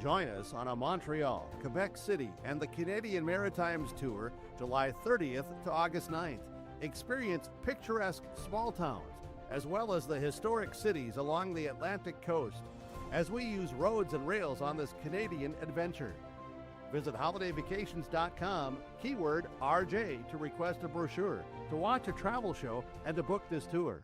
Join us on a Montreal, Quebec City, and the Canadian Maritimes tour July 30th to August 9th. Experience picturesque small towns, as well as the historic cities along the Atlantic coast, as we use roads and rails on this Canadian adventure. Visit holidayvacations.com, keyword RJ, to request a brochure, to watch a travel show, and to book this tour.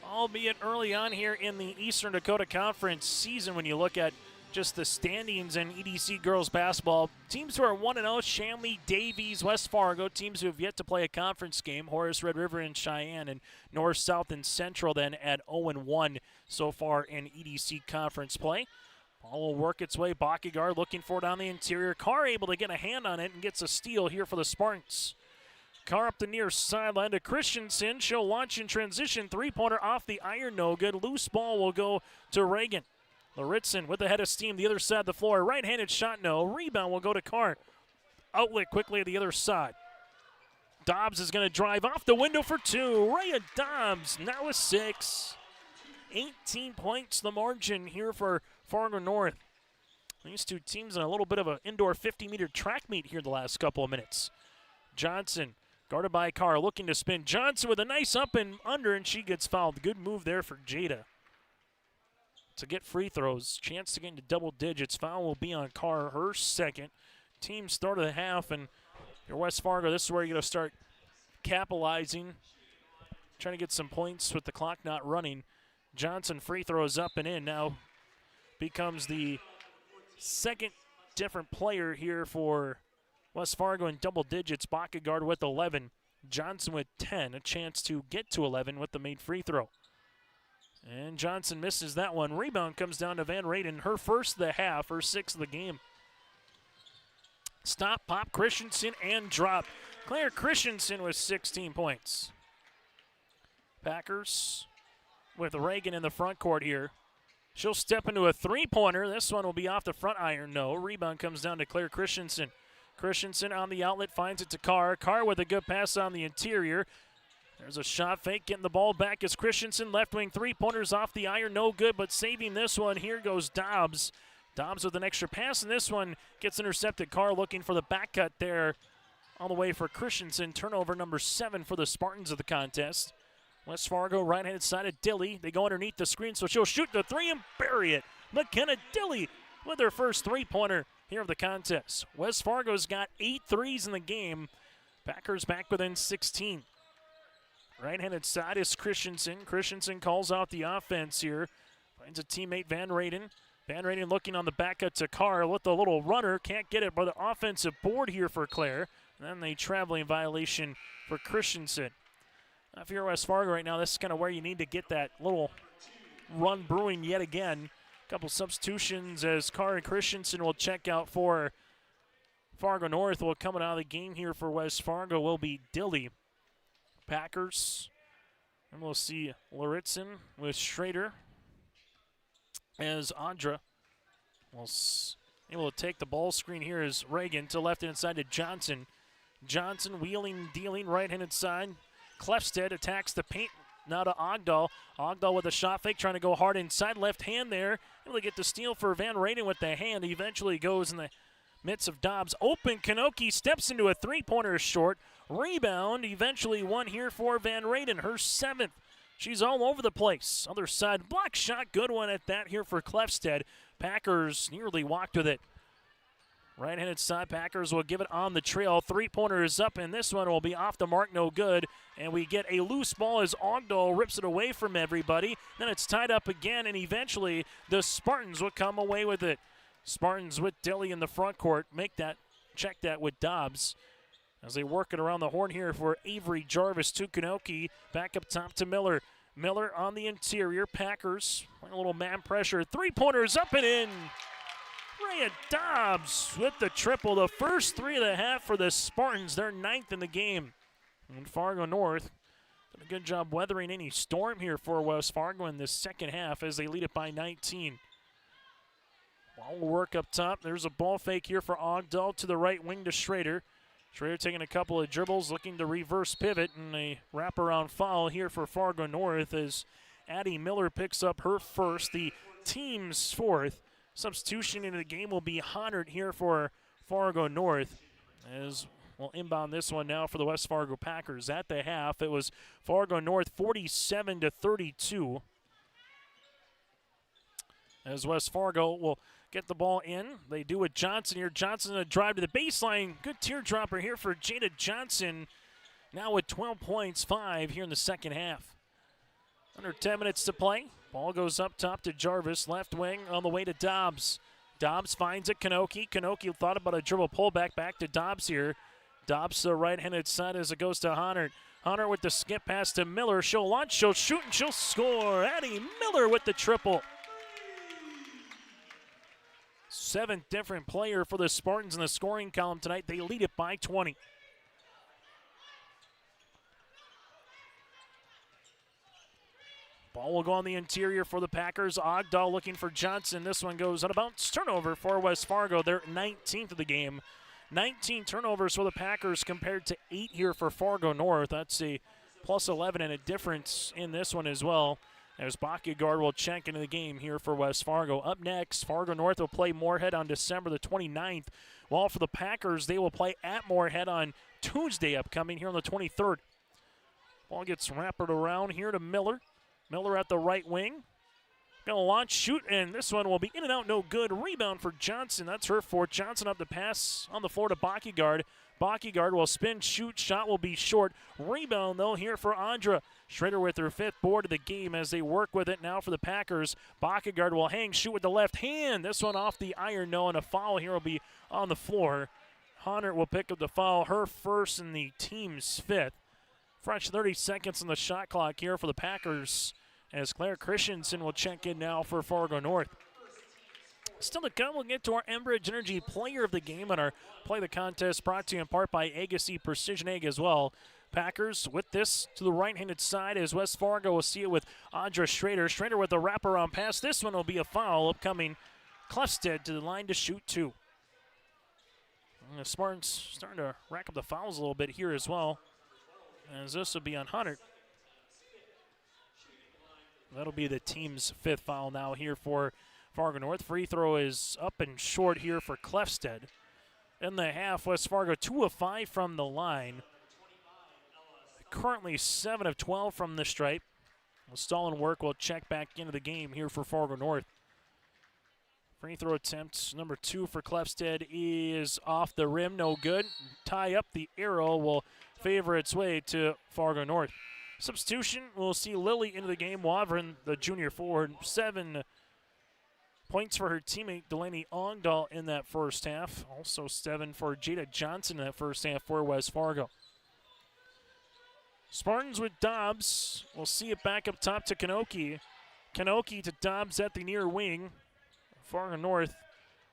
Albeit early on here in the Eastern Dakota Conference season, when you look at just the standings in EDC girls basketball, teams who are 1-0, Shanley, Davies, West Fargo, teams who have yet to play a conference game, Horace, Red River, and Cheyenne, and North, South, and Central then at 0-1 so far in EDC conference play. Ball will work its way. Bakagard looking for it on the interior. Carr able to get a hand on it and gets a steal here for the Spartans. Carr up the near sideline to Christensen. She'll launch in transition. Three-pointer off the iron, no good. Loose ball will go to Reagan. Loritzen with the head of steam, the other side of the floor. Right-handed shot, no. Rebound will go to Carr. Outlet quickly to the other side. Dobbs is going to drive off the window for two. Rhea Dobbs now with 6. 18 points the margin here for Fargo North. These two teams in a little bit of an indoor 50-meter track meet here the last couple of minutes. Johnson guarded by Carr, looking to spin. Johnson with a nice up and under, and she gets fouled. Good move there for Jada to get free throws. Chance to get into double digits. Foul will be on Carr, her second. Team start of the half, and your West Fargo, this is where you're going to start capitalizing, trying to get some points with the clock not running. Johnson free throws up and in. Now becomes the second different player here for West Fargo in double digits. Bakagard with 11. Johnson with 10. A chance to get to 11 with the made free throw. And Johnson misses that one. Rebound comes down to Van Raden. Her first of the half, her sixth of the game. Stop, pop, Christensen, and drop. Claire Christensen with 16 points. Packers with Reagan in the front court here. She'll step into a three-pointer. This one will be off the front iron. No. Rebound comes down to Claire Christensen. Christensen on the outlet finds it to Carr. Carr with a good pass on the interior. There's a shot fake, getting the ball back is Christensen. Left wing three-pointers off the iron, no good, but saving this one. Here goes Dobbs. Dobbs with an extra pass, and this one gets intercepted. Carr looking for the back cut there all the way for Christensen. Turnover number 7 for the Spartans of the contest. West Fargo, right-handed side of Dilly. They go underneath the screen, so she'll shoot the three and bury it. McKenna Dilly with her first three-pointer here of the contest. West Fargo's got 8 threes in the game. Packers back within 16. Right-handed side is Christensen. Christensen calls out the offense here. Finds a teammate, Van Raden. Van Raden looking on the back cut to Carr with the little runner. Can't get it by the offensive board here for Claire. And then the traveling violation for Christensen. If you're West Fargo right now, this is kind of where you need to get that little run brewing yet again. A couple substitutions as Carr and Christensen will check out for Fargo North. Well, coming out of the game here for West Fargo will be Dilly. Packers. And we'll see Loritzen with Schrader as Audra. Able to take the ball screen here is Reagan to left hand side to Johnson. Johnson wheeling and dealing right-handed side. Klefstedt attacks the paint. Now to Ogdahl. Ogdahl with a shot fake, trying to go hard inside. Left hand there. Able to get the steal for Van Raden with the hand. He eventually goes in the midst of Dobbs. Open, Kanoki steps into a three-pointer short. Rebound, eventually one here for Van Raden, her 7th. She's all over the place. Other side, block shot, good one at that here for Klefstedt. Packers nearly walked with it. Right-handed side, Packers will give it on the trail. Three-pointer is up, and this one will be off the mark, no good. And we get a loose ball as Ogdahl rips it away from everybody. Then it's tied up again, and eventually the Spartans will come away with it. Spartans with Dilly in the front court. Check that with Dobbs. As they work it around the horn here for Avery Jarvis to Kanoki. Back up top to Miller. Miller on the interior. Packers playing a little man pressure. Three-pointers up and in. Rhea Dobbs with the triple. The first 3 of the half for the Spartans. They're 9th in the game. And Fargo North did a good job weathering any storm here for West Fargo in this second half as they lead it by 19. Ball will work up top. There's a ball fake here for Ogdahl to the right wing to Schrader. Schrader taking a couple of dribbles, looking to reverse pivot, and a wraparound foul here for Fargo North as Addie Miller picks up her first, the team's 4th. Substitution into the game will be Honert here for Fargo North, as we'll inbound this one now for the West Fargo Packers. At the half, it was Fargo North 47-32. As West Fargo will get the ball in. They do with Johnson here. Johnson a drive to the baseline. Good teardropper here for Jada Johnson. Now with 12 points, 5 here in the second half. Under 10 minutes to play. Ball goes up top to Jarvis. Left wing on the way to Dobbs. Dobbs finds it. Kanoki. Kanoki thought about a dribble pullback back to Dobbs here. Dobbs to the right-handed side as it goes to Honert. Honert with the skip pass to Miller. She'll launch, she'll shoot, and she'll score. Addie Miller with the triple. 7th different player for the Spartans in the scoring column tonight. They lead it by 20. Ball will go on the interior for the Packers. Ogdahl looking for Johnson. This one goes out of bounds. Turnover for West Fargo. They're 19th of the game. 19 turnovers for the Packers compared to 8 here for Fargo North. That's a plus 11 and a difference in this one as well. As Bacchigard will check into the game here for West Fargo. Up next, Fargo North will play Moorhead on December the 29th. While for the Packers, they will play at Moorhead on Tuesday upcoming here on the 23rd. Ball gets wrapped around here to Miller. Miller at the right wing. Going to launch, shoot, and this one will be in and out, no good. Rebound for Johnson. That's her 4th. Johnson up the pass on the floor to Bacchigard. Bacchigard will spin, shoot, shot will be short. Rebound, though, here for Andra. Schrader with her 5th board of the game as they work with it now for the Packers. Bacchigard will hang, shoot with the left hand. This one off the iron, no, and a foul here will be on the floor. Honert will pick up the foul, her 1st and the team's 5th. Fresh 30 seconds on the shot clock here for the Packers as Claire Christensen will check in now for Fargo North. Still to come, we'll get to our Enbridge Energy Player of the Game and our Play the Contest brought to you in part by Agassi Precision Egg as well. Packers with this to the right-handed side as West Fargo will see it with Andra Schrader. Schrader with a wraparound pass. This one will be a foul upcoming. Klefstedt to the line to shoot 2. And the Spartans starting to rack up the fouls a little bit here as well, as this will be on Hunter. That'll be the team's 5th foul now here for Fargo North. Free throw is up and short here for Klefstedt. In the half, West Fargo 2 of 5 from the line. Currently 7 of 12 from the stripe. Stalin work will check back into the game here for Fargo North. Free throw attempt number 2 for Klefstedt is off the rim, no good. Tie up the arrow will favor its way to Fargo North. Substitution, we'll see Lily into the game. Wavrin, the junior forward, 7 points for her teammate Delaney Ogdahl in that first half. Also 7 for Jada Johnson in that first half for West Fargo. Spartans with Dobbs. We'll see it back up top to Kanoki. Kanoki to Dobbs at the near wing. Fargo North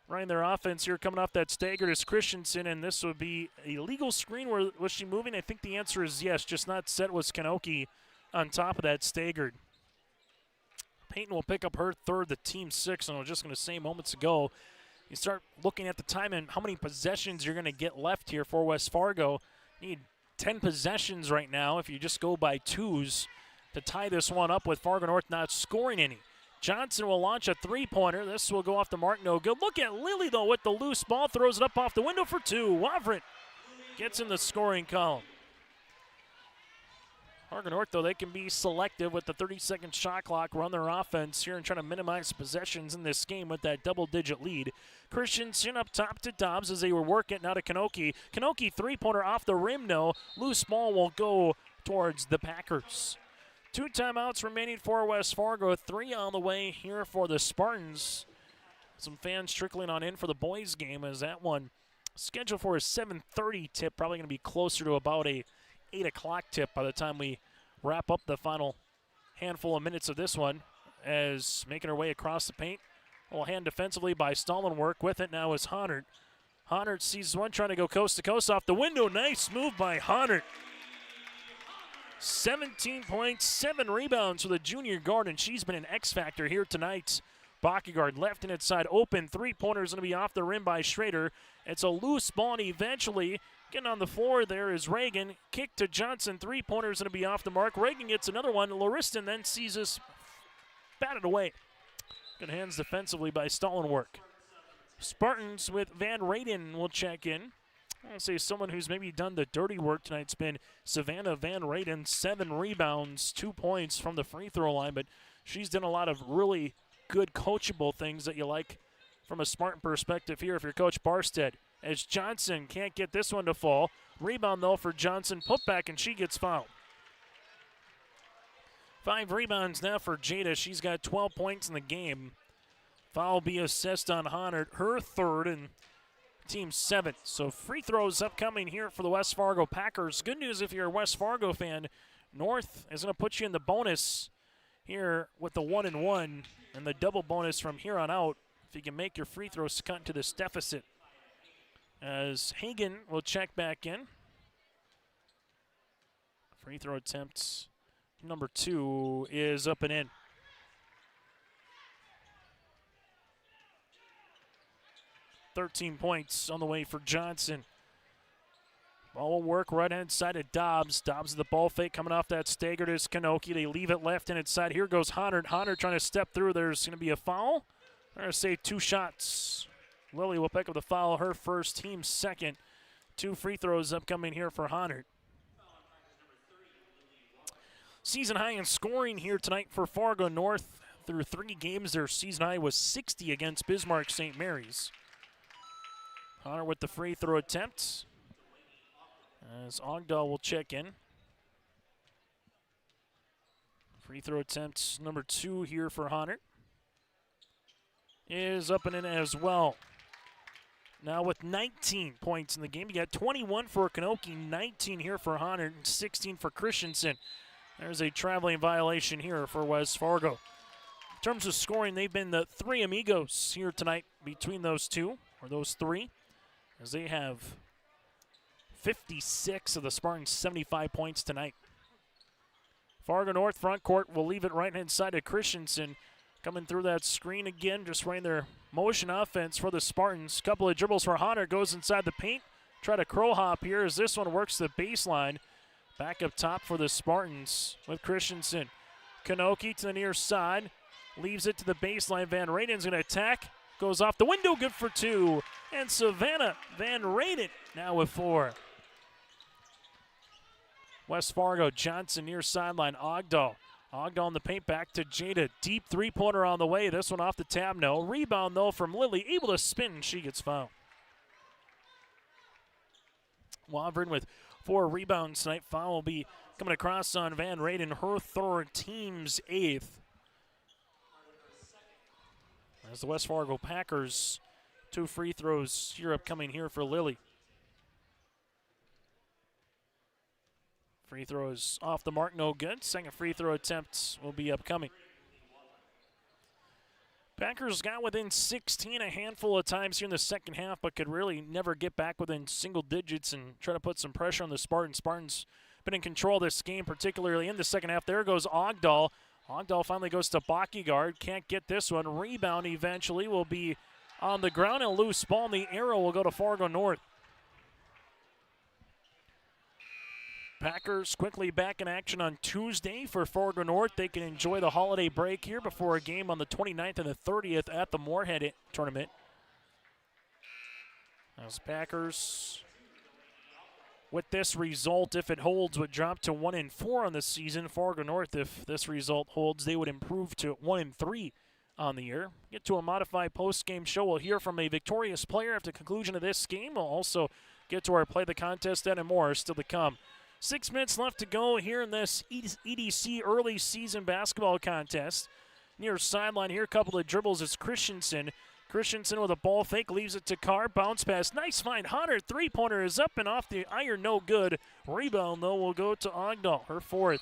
running their offense here, coming off that stagger is Christensen, and this would be a legal screen. Was she moving? I think the answer is yes, just not set was Kanoki on top of that staggered. Peyton will pick up her 3rd, the team 6th, and I was just going to say moments ago, you start looking at the time and how many possessions you're going to get left here for West Fargo. Need 10 possessions right now if you just go by twos to tie this one up with Fargo North not scoring any. Johnson will launch a three-pointer. This will go off the mark, no good. Look at Lilly, though, with the loose ball. Throws it up off the window for two. Wavrin gets in the scoring column. Fargo North, though, they can be selective with the 30-second shot clock, run their offense here and try to minimize possessions in this game with that double-digit lead. Christensen up top to Dobbs as they were working now to Kanoki. Kanoki three-pointer off the rim, no. Loose ball will go towards the Packers. 2 timeouts remaining for West Fargo. 3 on the way here for the Spartans. Some fans trickling on in for the boys game as that one scheduled for a 7:30 tip. Probably going to be closer to about a 8 o'clock tip by the time we wrap up the final handful of minutes of this one. As making her way across the paint. A little hand defensively by Stallenwork. With it now is Honert. Honert sees one trying to go coast to coast off the window. Nice move by Honert. 17 points, 7 rebounds for the junior guard, and she's been an X factor here tonight. Backegaard left and inside open. Three-pointer is going to be off the rim by Schrader. It's a loose ball, and eventually getting on the floor there is Reagan. Kick to Johnson. Three-pointer is going to be off the mark. Reagan gets another one. Lauriston then sees us batted away. Good hands defensively by Stallenwork. Spartans with Van Raden will check in. I'll say someone who's maybe done the dirty work tonight's been Savannah Van Raden. 7 rebounds, 2 points from the free throw line, but she's done a lot of really good coachable things that you like from a Spartan perspective here if you're Coach Barstead. As Johnson can't get this one to fall. Rebound, though, for Johnson. Put back, and she gets fouled. 5 rebounds now for Jada. She's got 12 points in the game. Foul will be assessed on Honert, her third, and team 7. So free throws upcoming here for the West Fargo Packers. Good news if you're a West Fargo fan. North is going to put you in the bonus here with the 1-1 and the double bonus from here on out if you can make your free throws to cut into this deficit. As Hagen will check back in. Free throw attempts number 2 is up and in. .13 points on the way for Johnson. Ball will work right-hand side of Dobbs. Dobbs the ball fake coming off that staggered is Kanoki. They leave it left and inside. Here goes Honert. Honert trying to step through. There's going to be a foul. They're going to say 2 shots. Lily will pick up the foul, her first, team second. 2 free throws upcoming here for Honert. Season high in scoring here tonight for Fargo North. Through 3 games, their season high was 60 against Bismarck St. Mary's. Honert with the free throw attempt. As Ogdahl will check in. Free throw attempt number 2 here for Honert. Is up and in as well. Now with 19 points in the game. You got 21 for Kanoki, 19 here for Honert, and 16 for Christensen. There's a traveling violation here for West Fargo. In terms of scoring, they've been the 3 amigos here tonight between those 2, or those 3. As they have 56 of the Spartans' 75 points tonight. Fargo North front court will leave it right-hand side to Christensen. Coming through that screen again, just running their motion offense for the Spartans. Couple of dribbles for Honert, goes inside the paint. Try to crow hop here as this one works the baseline. Back up top for the Spartans with Christensen. Kanoki to the near side. Leaves it to the baseline. Van Raden's going to attack. Goes off the window, good for 2. And Savannah Van Raden now with 4. West Fargo, Johnson near sideline, Ogdahl. Ogdahl in the paint, back to Jada. Deep three-pointer on the way. This one off the tab, no. Rebound, though, from Lily. Able to spin, and she gets fouled. Wavrin with 4 rebounds tonight. Foul will be coming across on Van Raden, her third, team's 8th. As the West Fargo Packers, 2 free throws here upcoming here for Lily. Free throws off the mark, no good. Second free throw attempt will be upcoming. Packers got within 16 a handful of times here in the second half, but could really never get back within single digits and try to put some pressure on the Spartans. Spartans been in control of this game, particularly in the second half. There goes Ogdahl. Ogdahl finally goes to Backegaard. Can't get this one. Rebound eventually will be on the ground, and loose ball, and the arrow will go to Fargo North. Packers quickly back in action on Tuesday for Fargo North. They can enjoy the holiday break here before a game on the 29th and the 30th at the Moorhead tournament. As Packers, with this result, if it holds, would drop to 1-4 on the season. Fargo North, if this result holds, they would improve to 1-3 on the year. Get to a modified post-game show. We'll hear from a victorious player after the conclusion of this game. We'll also get to our Play the Contest and more still to come. 6 minutes left to go here in this EDC early season basketball contest. Near sideline here, a couple of dribbles. It's Christensen. Christensen with a ball fake, leaves it to Carr. Bounce pass, nice find. Hunter, three-pointer is up and off the iron, no good. Rebound, though, will go to Ogdahl, her fourth.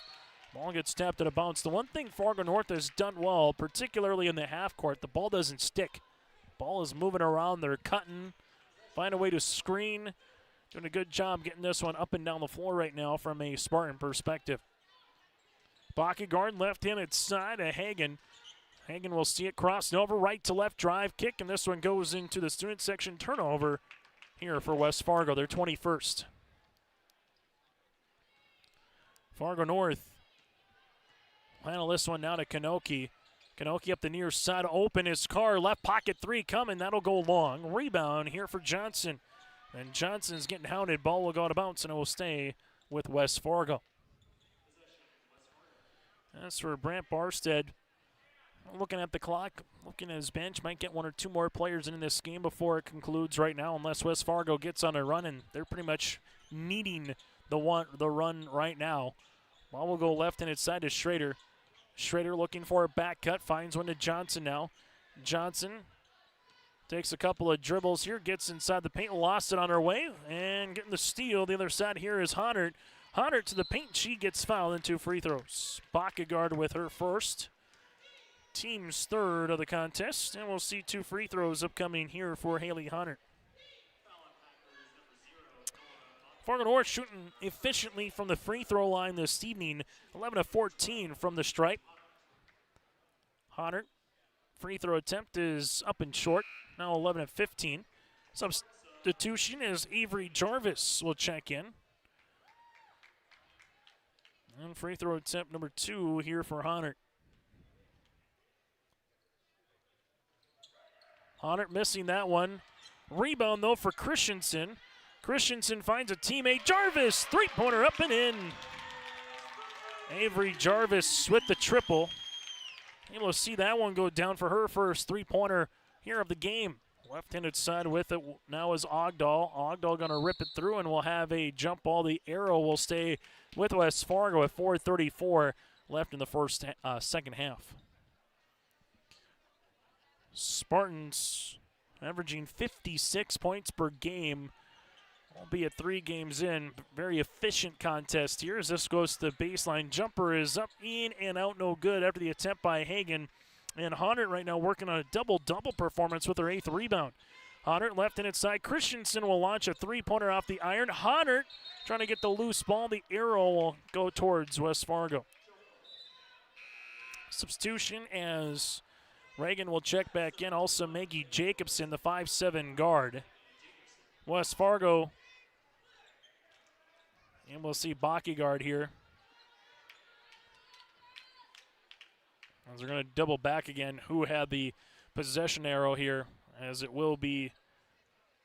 Ball gets tapped at a bounce. The one thing Fargo North has done well, particularly in the half court, the ball doesn't stick. Ball is moving around. They're cutting, find a way to screen. Doing a good job getting this one up and down the floor right now from a Spartan perspective. Backegaard left-handed side to Hagen. Hagen will see it crossing over, right to left drive kick, and this one goes into the student section turnover here for West Fargo, their 21st. Fargo North handle this one now to Kanoki. Kanoki up the near side, open his Carr, left pocket three coming, that'll go long. Rebound here for Johnson. And Johnson's getting hounded. Ball will go out of bounds, and it will stay with West Fargo. As for Brant Barstead, looking at the clock, looking at his bench, might get one or two more players in this game before it concludes right now, unless West Fargo gets on a run, and they're pretty much needing the run right now. Ball will go left-handed side to Schrader. Schrader looking for a back cut, finds one to Johnson now. Johnson takes a couple of dribbles here, gets inside the paint, lost it on her way, and getting the steal. The other side here is Honert. Honert to the paint, she gets fouled in 2 free throws. Backegaard with her first. Team's third of the contest, and we'll see 2 free throws upcoming here for Haley Honert. Fargo North shooting efficiently from the free throw line this evening, 11 of 14 from the stripe. Honert, free throw attempt is up and short. Now 11 of 15. Substitution is Avery Jarvis will check in. And free throw attempt number 2 here for Honert. Honert missing that one. Rebound, though, for Christensen. Christensen finds a teammate. Jarvis, three-pointer up and in. Avery Jarvis with the triple. Able to see that one go down for her first three-pointer here of the game. Left-handed side with it now is Ogdahl. Ogdahl going to rip it through, and we'll have a jump ball. The arrow will stay with West Fargo at 4:34 left in the second half. Spartans averaging 56 points per game, albeit 3 games in. Very efficient contest here as this goes to the baseline. Jumper is up, in, and out, no good after the attempt by Hagen. And Honert right now working on a double-double performance with her 8th rebound. Honert left and inside. Christensen will launch a three-pointer off the iron. Honert trying to get the loose ball. The arrow will go towards West Fargo. Substitution as Reagan will check back in. Also Maggie Jacobson, the 5'7" guard. West Fargo. And we'll see Backegaard here. As they're going to double back again, who had the possession arrow here, as it will be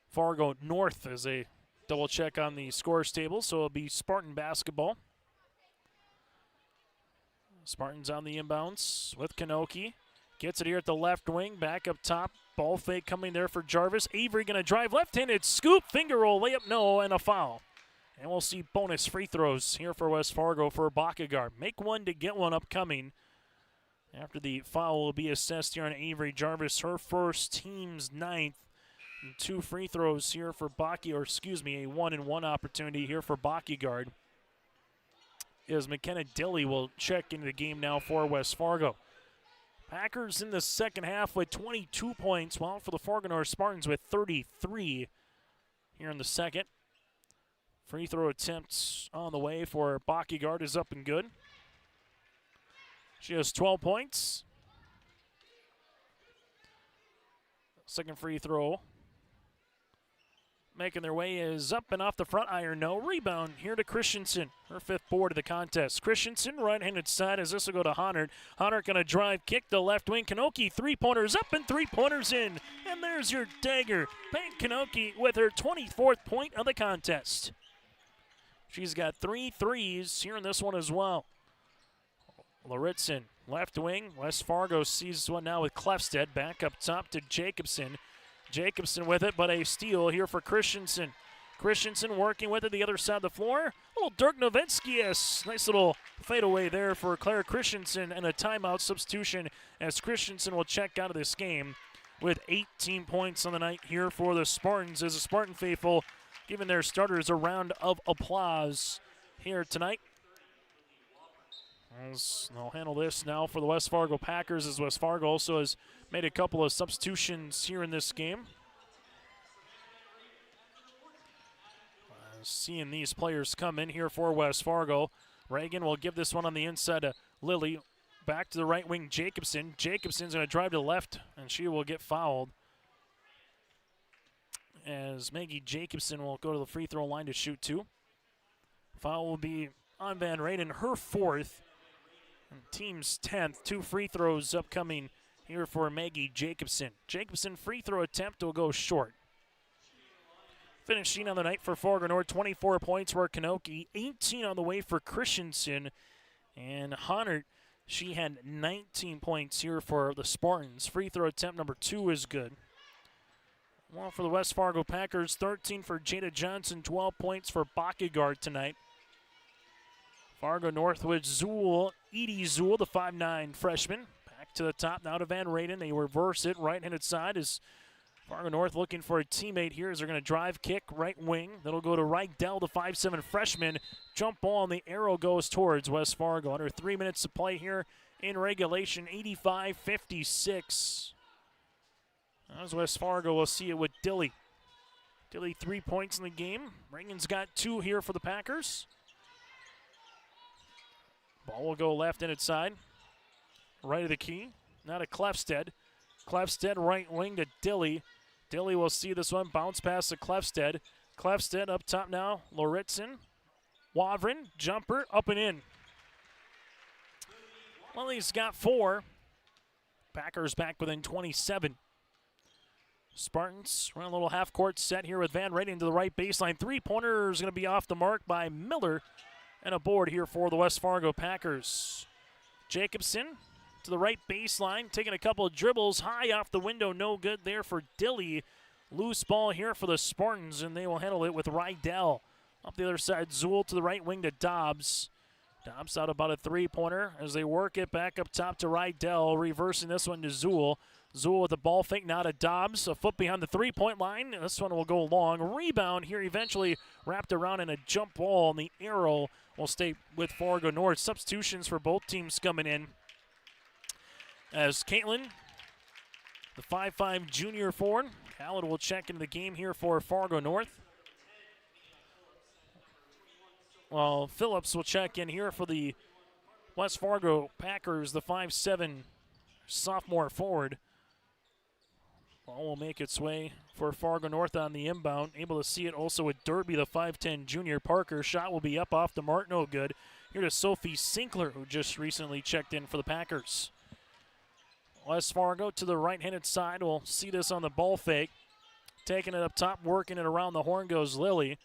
Fargo North as they double check on the scores table. So it'll be Spartan basketball. Spartans on the inbounds with Kanoki. Gets it here at the left wing, back up top. Ball fake coming there for Jarvis. Avery going to drive left-handed, scoop, finger roll, layup, no, and a foul. And we'll see bonus free throws here for West Fargo for Backegaard. Make one to get one upcoming. After the foul will be assessed here on Avery Jarvis, her first, team's 9th. And 2 free throws here for a 1-and-1 opportunity here for Backegaard. As McKenna Dilly will check into the game now for West Fargo. Packers in the second half with 22 points, while for the Fargo North Spartans with 33 here in the second. Free throw attempts on the way for Backegaard is up and good. She has 12 points. Second free throw making their way is up and off the front iron. No rebound here to Christensen. Her 5th board of the contest. Christensen, right-handed side, as this will go to Honert. Honert going to drive, kick the left wing. Kanoki, 3-pointers up and 3-pointers in. And there's your dagger. Payne Kanoki with her 24th point of the contest. She's got 3 threes here in this one as well. Lauritsen, left wing. West Fargo sees one now with Klefstedt. Back up top to Jacobson. Jacobson with it, but a steal here for Christensen. Christensen working with it the other side of the floor. Little Dirk Nowitzki-esque. Nice little fadeaway there for Claire Christensen, and a timeout substitution as Christensen will check out of this game with 18 points on the night here for the Spartans, as the Spartan faithful giving their starters a round of applause here tonight. As they'll handle this now for the West Fargo Packers, as West Fargo also has made a couple of substitutions here in this game. Seeing these players come in here for West Fargo. Reagan will give this one on the inside to Lily. Back to the right wing, Jacobson. Jacobson's going to drive to the left, and she will get fouled, as Maggie Jacobson will go to the free throw line to shoot 2. Foul will be on Van Raden, her 4th. And team's 10th. 2 free throws upcoming here for Maggie Jacobson. Jacobson free throw attempt will go short. Finishing on the night for Fargo North, 24 points for Kanoki, 18 on the way for Christensen. And Honert, she had 19 points here for the Spartans. Free throw attempt number 2 is good. Well, for the West Fargo Packers, 13 for Jada Johnson, 12 points for Bakkegaard tonight. Fargo North with Zool, Edie Zool, the 5'9 freshman. Back to the top now to Van Raden. They reverse it, right-handed side is Fargo North looking for a teammate here as they're going to drive, kick, right wing. That'll go to Rydell, the 5'7 freshman. Jump ball, and the arrow goes towards West Fargo. Under 3 minutes to play here in regulation, 85-56. As West Fargo will see it with Dilly. Dilly 3 points in the game. Reagan's got 2 here for the Packers. Ball will go left-handed side. Right of the key. Now to Klefstedt. Klefstedt right wing to Dilly. Dilly will see this one. Bounce pass to Klefstedt. Klefstedt up top now. Lauritsen. Wavrin. Jumper. Up and in. Well, he's got 4. Packers back within 27. Spartans run a little half-court set here with Van Raden to the right baseline. 3-pointer is going to be off the mark by Miller. And a board here for the West Fargo Packers. Jacobson to the right baseline, taking a couple of dribbles. High off the window, no good there for Dilly. Loose ball here for the Spartans, and they will handle it with Rydell. Up the other side, Zool to the right wing to Dobbs. Dobbs out about a 3-pointer as they work it back up top to Rydell, reversing this one to Zool. Zool with the ball fake, now to Dobbs, a foot behind the 3-point line. This one will go long. Rebound here eventually wrapped around in a jump ball, and the arrow will stay with Fargo North. Substitutions for both teams coming in, as Caitlin, the 5'5 junior forward. Khaled will check into the game here for Fargo North. Well, Phillips will check in here for the West Fargo Packers, the 5'7 sophomore forward. Ball will make its way for Fargo North on the inbound. Able to see it also with Derby, the 5'10 junior. Parker, shot will be up off the mark, no good. Here to Sophie Sinkler, who just recently checked in for the Packers. West Fargo to the right-handed side. We'll see this on the ball fake. Taking it up top, working it around the horn goes Lily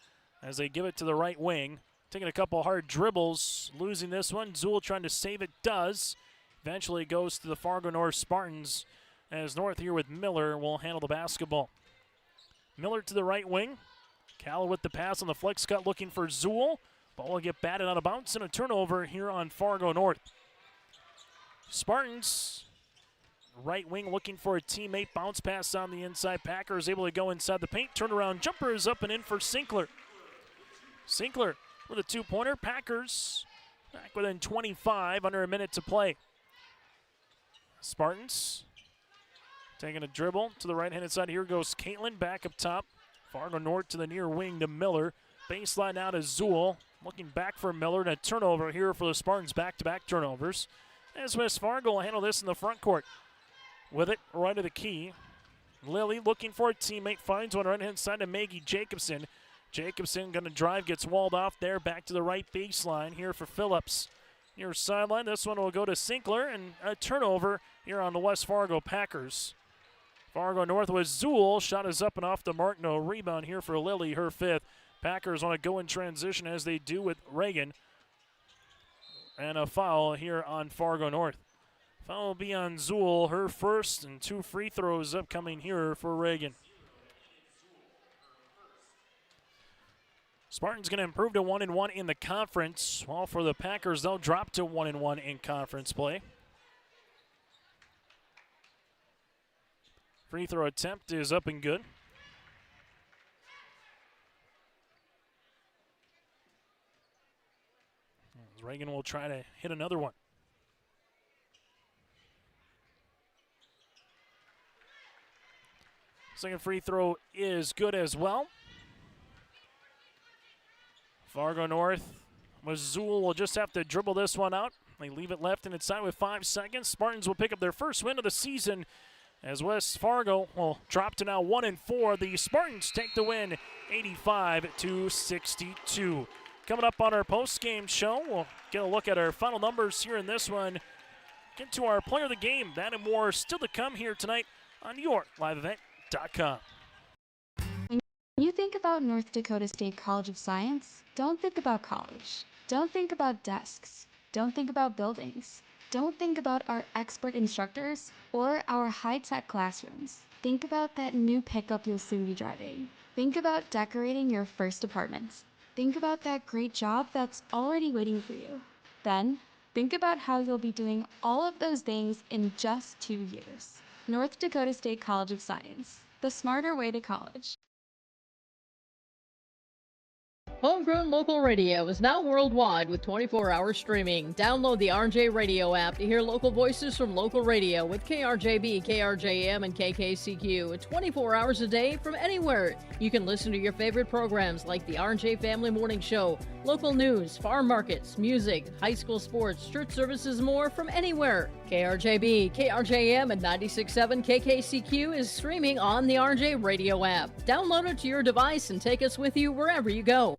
as they give it to the right wing. Taking a couple hard dribbles, losing this one. Zool trying to save it, does. Eventually goes to the Fargo North Spartans, as North here with Miller will handle the basketball. Miller to the right wing. Calla with the pass on the flex cut, looking for Zool. Ball will get batted out of bounds, and a turnover here on Fargo North. Spartans, right wing looking for a teammate. Bounce pass on the inside. Packers able to go inside the paint. Turnaround jumper is up and in for Sinkler. Sinkler with a 2-pointer. Packers back within 25, under a minute to play. Spartans taking a dribble to the right-handed side. Here goes Caitlin back up top. Fargo North to the near wing to Miller. Baseline now to Zool. Looking back for Miller, and a turnover here for the Spartans. Back-to-back turnovers. As West Fargo will handle this in the front court. With it, right of the key. Lily looking for a teammate, finds one right-hand side to Maggie Jacobson. Jacobson going to drive, gets walled off there, back to the right baseline here for Phillips. Near sideline, this one will go to Sinkler, and a turnover here on the West Fargo Packers. Fargo North was Zool, shot is up and off the mark, no rebound here for Lily, her fifth. Packers want to go in transition as they do with Reagan. And a foul here on Fargo North. Foul will be on Zool, her first, and 2 free throws upcoming here for Reagan. Spartans going to improve to 1-1 in the conference, while for the Packers, they'll drop to 1-1 in conference play. Free throw attempt is up and good. Reagan will try to hit another one. Second free throw is good as well. Fargo North, Missoula will just have to dribble this one out. They leave it left and inside with 5 seconds. Spartans will pick up their first win of the season as West Fargo will drop to now 1-4. The Spartans take the win 85-62. Coming up on our post-game show, we'll get a look at our final numbers here in this one. Get to our player of the game. That and more still to come here tonight on YourLiveEvent.com. When you think about North Dakota State College of Science, don't think about college. Don't think about desks. Don't think about buildings. Don't think about our expert instructors or our high-tech classrooms. Think about that new pickup you'll soon be driving. Think about decorating your first apartment. Think about that great job that's already waiting for you. Then, think about how you'll be doing all of those things in just 2 years. North Dakota State College of Science, the smarter way to college. Homegrown local radio is now worldwide with 24-hour streaming. Download the RJ Radio app to hear local voices from local radio with KRJB, KRJM, and KKCQ 24 hours a day from anywhere. You can listen to your favorite programs like the RJ Family Morning Show, local news, farm markets, music, high school sports, church services, more from anywhere. KRJB, KRJM, and 96.7 KKCQ is streaming on the RJ Radio app. Download it to your device and take us with you wherever you go.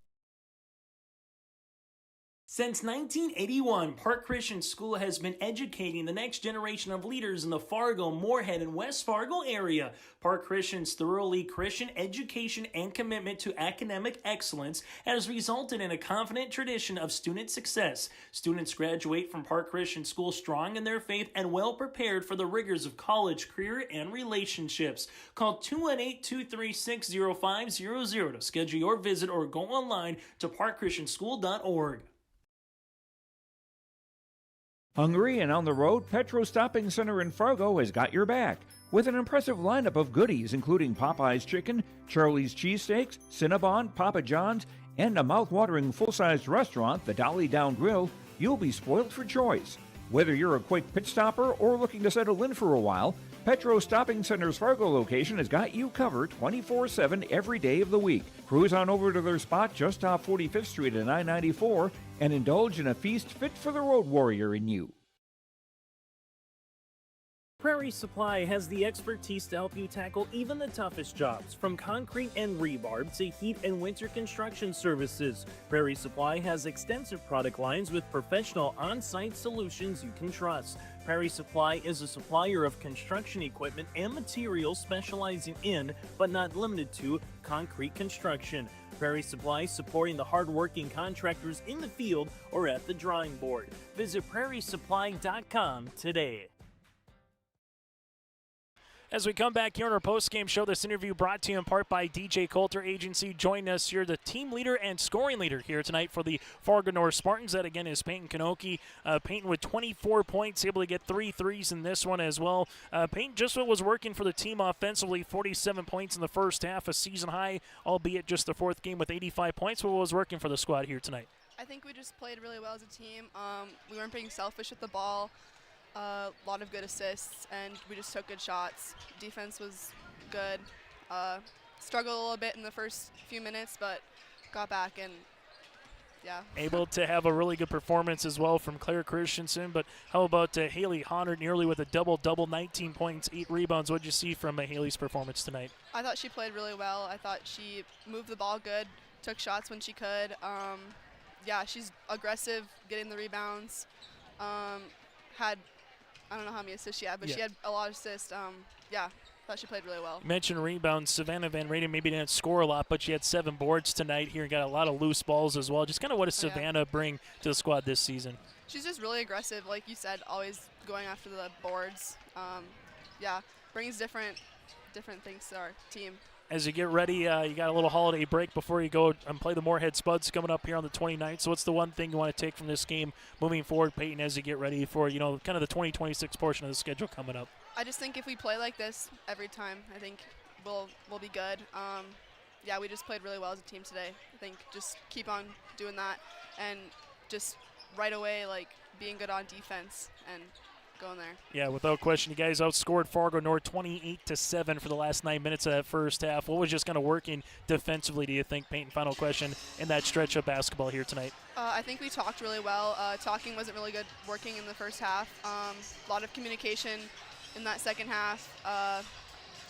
Since 1981, Park Christian School has been educating the next generation of leaders in the Fargo, Moorhead, and West Fargo area. Park Christian's thoroughly Christian education and commitment to academic excellence has resulted in a confident tradition of student success. Students graduate from Park Christian School strong in their faith and well prepared for the rigors of college, career, and relationships. Call 218-236-0500 to schedule your visit or go online to parkchristianschool.org. Hungry and on the road, Petro Stopping Center in Fargo has got your back with an impressive lineup of goodies including Popeye's Chicken, Charlie's Cheesesteaks, Cinnabon, Papa John's, and a mouth-watering full-sized restaurant, the Dolly Down Grill. You'll be spoiled for choice. Whether you're a quick pit stopper or looking to settle in for a while, Petro Stopping Center's Fargo location has got you covered 24/7 every day of the week. Cruise on over to their spot just off 45th Street and I-94 and indulge in a feast fit for the road warrior in you. Prairie Supply has the expertise to help you tackle even the toughest jobs, from concrete and rebar to heat and winter construction services. Prairie Supply has extensive product lines with professional on-site solutions you can trust. Prairie Supply is a supplier of construction equipment and materials specializing in, but not limited to, concrete construction. Prairie Supply supporting the hard-working contractors in the field or at the drawing board. Visit prairiesupply.com today. As we come back here on our post-game show, this interview brought to you in part by DJ Coulter Agency. Joining us here, the team leader and scoring leader here tonight for the Fargo North Spartans. That, again, is Peyton Kanoki. Peyton with 24 points, able to get 3 threes in this one as well. Peyton, just what was working for the team offensively, 47 points in the first half, a season high, albeit just the 4th game with 85 points. What was working for the squad here tonight? I think we just played really well as a team. We weren't being selfish with the ball. A lot of good assists, and we just took good shots. Defense was good. Struggled a little bit in the first few minutes, but got back and yeah. Able to have a really good performance as well from Claire Christensen. But how about Haley Honner nearly with a double-double, 19 points, 8 rebounds. What did you see from Haley's performance tonight? I thought she played really well. I thought she moved the ball good, took shots when she could. Yeah, she's aggressive, getting the rebounds. Had, I don't know how many assists she had, but she had a lot of assists. Yeah, thought she played really well. You mentioned rebounds. Savannah Van Raden maybe didn't score a lot, but she had 7 boards tonight here and got a lot of loose balls as well. Just kind of what does Savannah bring to the squad this season? She's just really aggressive, like you said, always going after the boards. Yeah, brings different things to our team. As you get ready, you got a little holiday break before you go and play the Moorhead Spuds coming up here on the 29th. So what's the one thing you want to take from this game moving forward, Peyton, as you get ready for, kind of the 2026 portion of the schedule coming up? I just think if we play like this every time, I think we'll be good. Yeah, we just played really well as a team today. I think just keep on doing that and just right away, like, being good on defense and going there. Yeah, without question, you guys outscored Fargo North 28-7 for the last 9 minutes of that first half. What was just kind of working defensively, do you think, Peyton? Final question, in that stretch of basketball here tonight? I think we talked really well. Talking wasn't really good working in the first half. A lot of communication in that second half.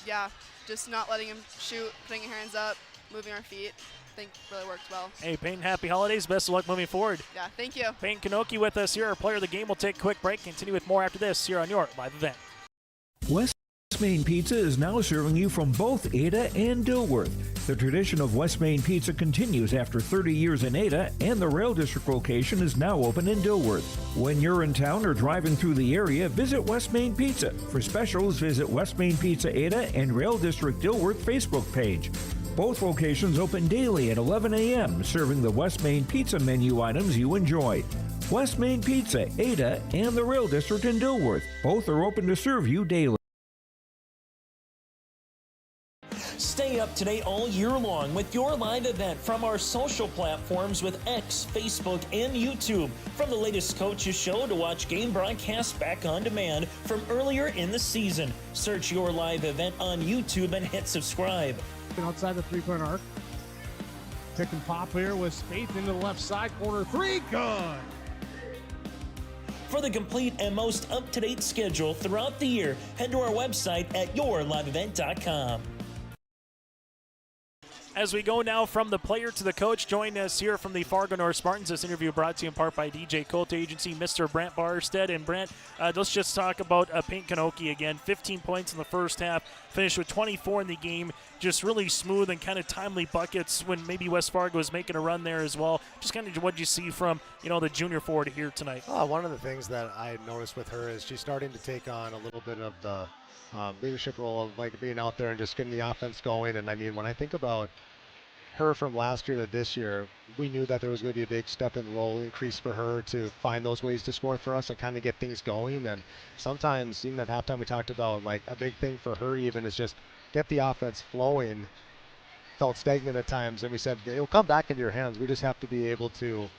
Yeah, just not letting him shoot, putting our hands up, moving our feet. I think really worked well. Hey, Peyton, happy holidays. Best of luck moving forward. Yeah, thank you. Peyton Kanoki with us here, our player of the game. We'll take a quick break, continue with more after this here on your live event. West Main Pizza is now serving you from both Ada and Dilworth. The tradition of West Main Pizza continues after 30 years in Ada, and the Rail District location is now open in Dilworth. When you're in town or driving through the area, visit West Main Pizza. For specials, visit West Main Pizza Ada and Rail District Dilworth Facebook page. Both locations open daily at 11 a.m., serving the West Main Pizza menu items you enjoy. West Main Pizza, Ada, and the Rail District in Dilworth. Both are open to serve you daily. Stay up to date all year long with your live event from our social platforms with X, Facebook, and YouTube. From the latest coaches show to watch game broadcasts back on demand from earlier in the season. Search your live event on YouTube and hit subscribe. Outside the three-point arc. Pick and pop here with Spaeth into the left side corner. 3, good. For the complete and most up-to-date schedule throughout the year, head to our website at yourliveevent.com. As we go now from the player to the coach, join us here from the Fargo North Spartans. This interview brought to you in part by DJ Colt Agency, Mr. Brant Barstead. And Brant, let's just talk about Peyton Kanoki again. 15 points in the first half, finished with 24 in the game. Just really smooth and kind of timely buckets when maybe West Fargo was making a run there as well. Just kind of what you see from, the junior forward here tonight. One of the things that I noticed with her is she's starting to take on a little bit of the leadership role of like being out there and just getting the offense going. And I mean, when I think about her from last year to this year, we knew that there was going to be a big step and roll increase for her to find those ways to score for us and kind of get things going. And sometimes, even at halftime, we talked about like a big thing for her even is just get the offense flowing. Felt stagnant at times, and we said it'll come back into your hands. We just have to be able to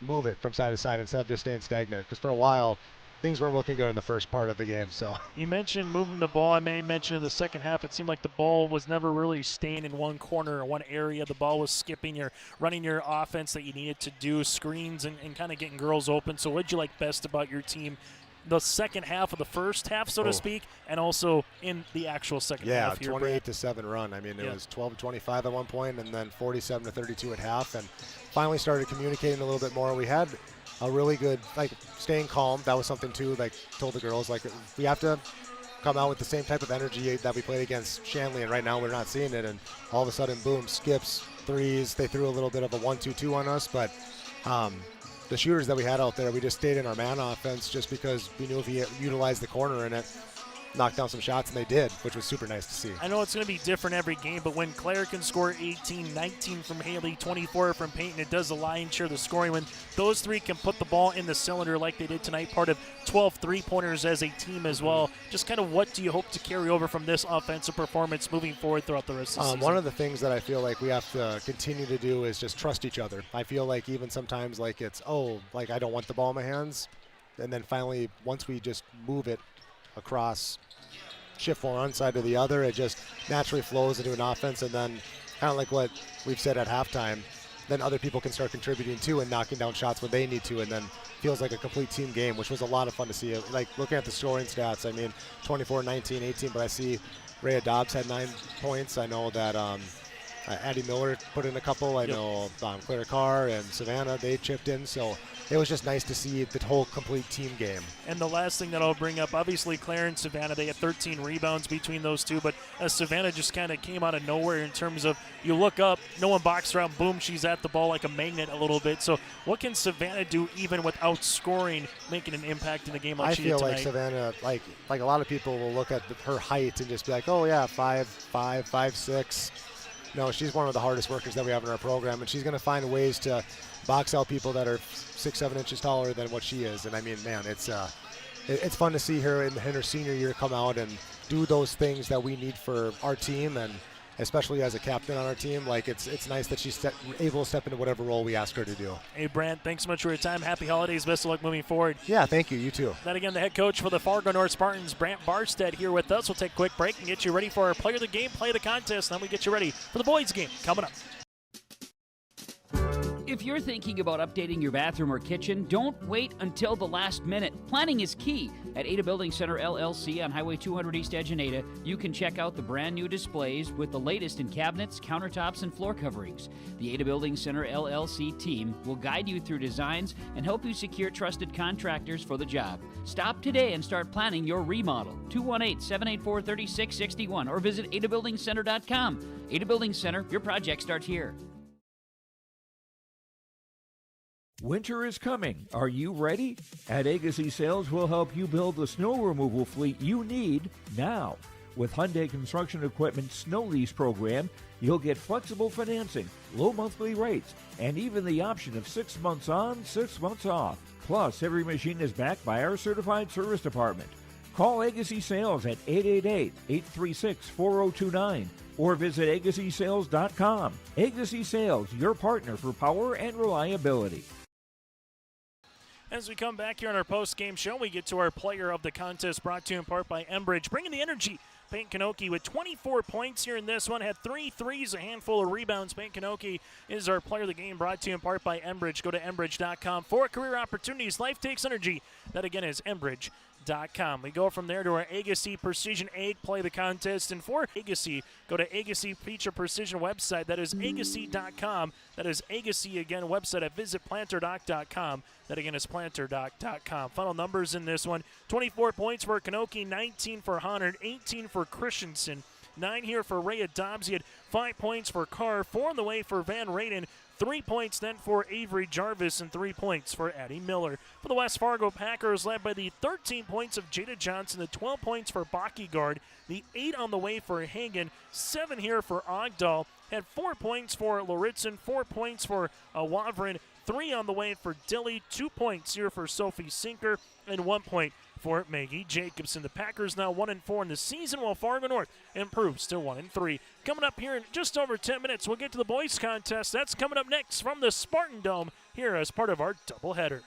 move it from side to side instead of just staying stagnant. Because for a while, things weren't looking good in the first part of the game. So you mentioned moving the ball. I may mention in the second half, it seemed like the ball was never really staying in one corner or one area. The ball was skipping. You're running your offense that you needed to do, screens and kind of getting girls open. So what did you like best about your team the second half of the first half, so to speak, and also in the actual second half here? 28-7 run. I mean, it was 12-25 at one point and then 47-32 at half, and finally started communicating a little bit more. We had a really good, staying calm. That was something too, told the girls, we have to come out with the same type of energy that we played against Shanley, and right now we're not seeing it, and all of a sudden, boom, skips, threes. They threw a little bit of a 1-2-2 on us, but the shooters that we had out there, we just stayed in our man offense just because we knew if we utilized the corner in it, knock down some shots, and they did, which was super nice to see. I know it's going to be different every game, but when Claire can score 18, 19 from Haley, 24 from Peyton, it does the lion's share of the scoring. When those three can put the ball in the cylinder like they did tonight, part of 12 three-pointers as a team as well, just kind of what do you hope to carry over from this offensive performance moving forward throughout the rest of the season? One of the things that I feel like we have to continue to do is just trust each other. I feel like even sometimes it's, I don't want the ball in my hands, and then finally, once we just move it across, shift from one side to the other, it just naturally flows into an offense. And then kind of like what we've said at halftime, then other people can start contributing too and knocking down shots when they need to, and then feels like a complete team game, which was a lot of fun to see. Like looking at the scoring stats, I mean, 24, 19, 18, but I see Rhea Dobbs had 9 points. I know that Addie Miller put in a couple. I know Claire Carr and Savannah, they chipped in. So it was just nice to see the whole complete team game. And the last thing that I'll bring up, obviously Claire and Savannah, they had 13 rebounds between those two, but Savannah just kind of came out of nowhere in terms of you look up, no one boxed around, boom, she's at the ball like a magnet a little bit. So what can Savannah do even without scoring, making an impact in a game like she did tonight? I feel like Savannah, like a lot of people will look at her height and just be like, oh yeah, 5'5", 5'6". No, she's one of the hardest workers that we have in our program, and she's going to find ways to box out people that are 6-7 inches taller than what she is. And I mean, man, it's fun to see her in her senior year come out and do those things that we need for our team, and especially as a captain on our team. Like it's nice that she's able to step into whatever role we ask her to do. Hey, Brant, thanks so much for your time. Happy holidays. Best of luck moving forward. Yeah, thank you. You too. That again, the head coach for the Fargo North Spartans, Brant Barstead, here with us. We'll take a quick break and get you ready for our player of the game, play of the contest, and then we get you ready for the boys game coming up. If you're thinking about updating your bathroom or kitchen, don't wait until the last minute. Planning is key. At Ada Building Center LLC on Highway 200 East Edge in Ada, you can check out the brand new displays with the latest in cabinets, countertops, and floor coverings. The Ada Building Center LLC team will guide you through designs and help you secure trusted contractors for the job. Stop today and start planning your remodel. 218-784-3661 or visit adabuildingcenter.com. Ada Building Center, your project starts here. Winter is coming. Are you ready? At Agassi Sales, we'll help you build the snow removal fleet you need now. With Hyundai Construction Equipment Snow Lease Program, you'll get flexible financing, low monthly rates, and even the option of 6 months on, 6 months off. Plus, every machine is backed by our certified service department. Call Agassi Sales at 888-836-4029 or visit agassisales.com. Agassi Sales, your partner for power and reliability. As we come back here on our post-game show, we get to our player of the contest, brought to you in part by Enbridge, bringing the energy. Peyton Kanoki with 24 points here in this one, had 3 threes, a handful of rebounds. Peyton Kanoki is our player of the game, brought to you in part by Enbridge. Go to enbridge.com for career opportunities. Life takes energy. That again is Enbridge.com. We go from there to our Agassi Precision Egg Play the Contest. And for Agassi, go to Agassi Feature Precision website. That is agassi.com. That is Agassi again website at visitplanterdoc.com. That again is planterdoc.com. Final numbers in this one: 24 points for Kanoki, 19 for Honard, 18 for Christensen, 9 here for Rhea Dobbs. He had 5 points for Carr, 4 on the way for Van Raden, 3 points then for Avery Jarvis, and 3 points for Addie Miller. For the West Fargo Packers, led by the 13 points of Jada Johnson, the 12 points for Bockyguard, the 8 on the way for Hagen, 7 here for Ogdahl, had 4 points for Loritzen, 4 points for Wavrin, 3 on the way for Dilly, 2 points here for Sophie Sinker, and 1 point for Maggie Jacobson. The Packers now 1-4 in the season, while Fargo North improves to 1-3. Coming up here in just over 10 minutes, we'll get to the boys contest. That's coming up next from the Spartan Dome here as part of our doubleheader.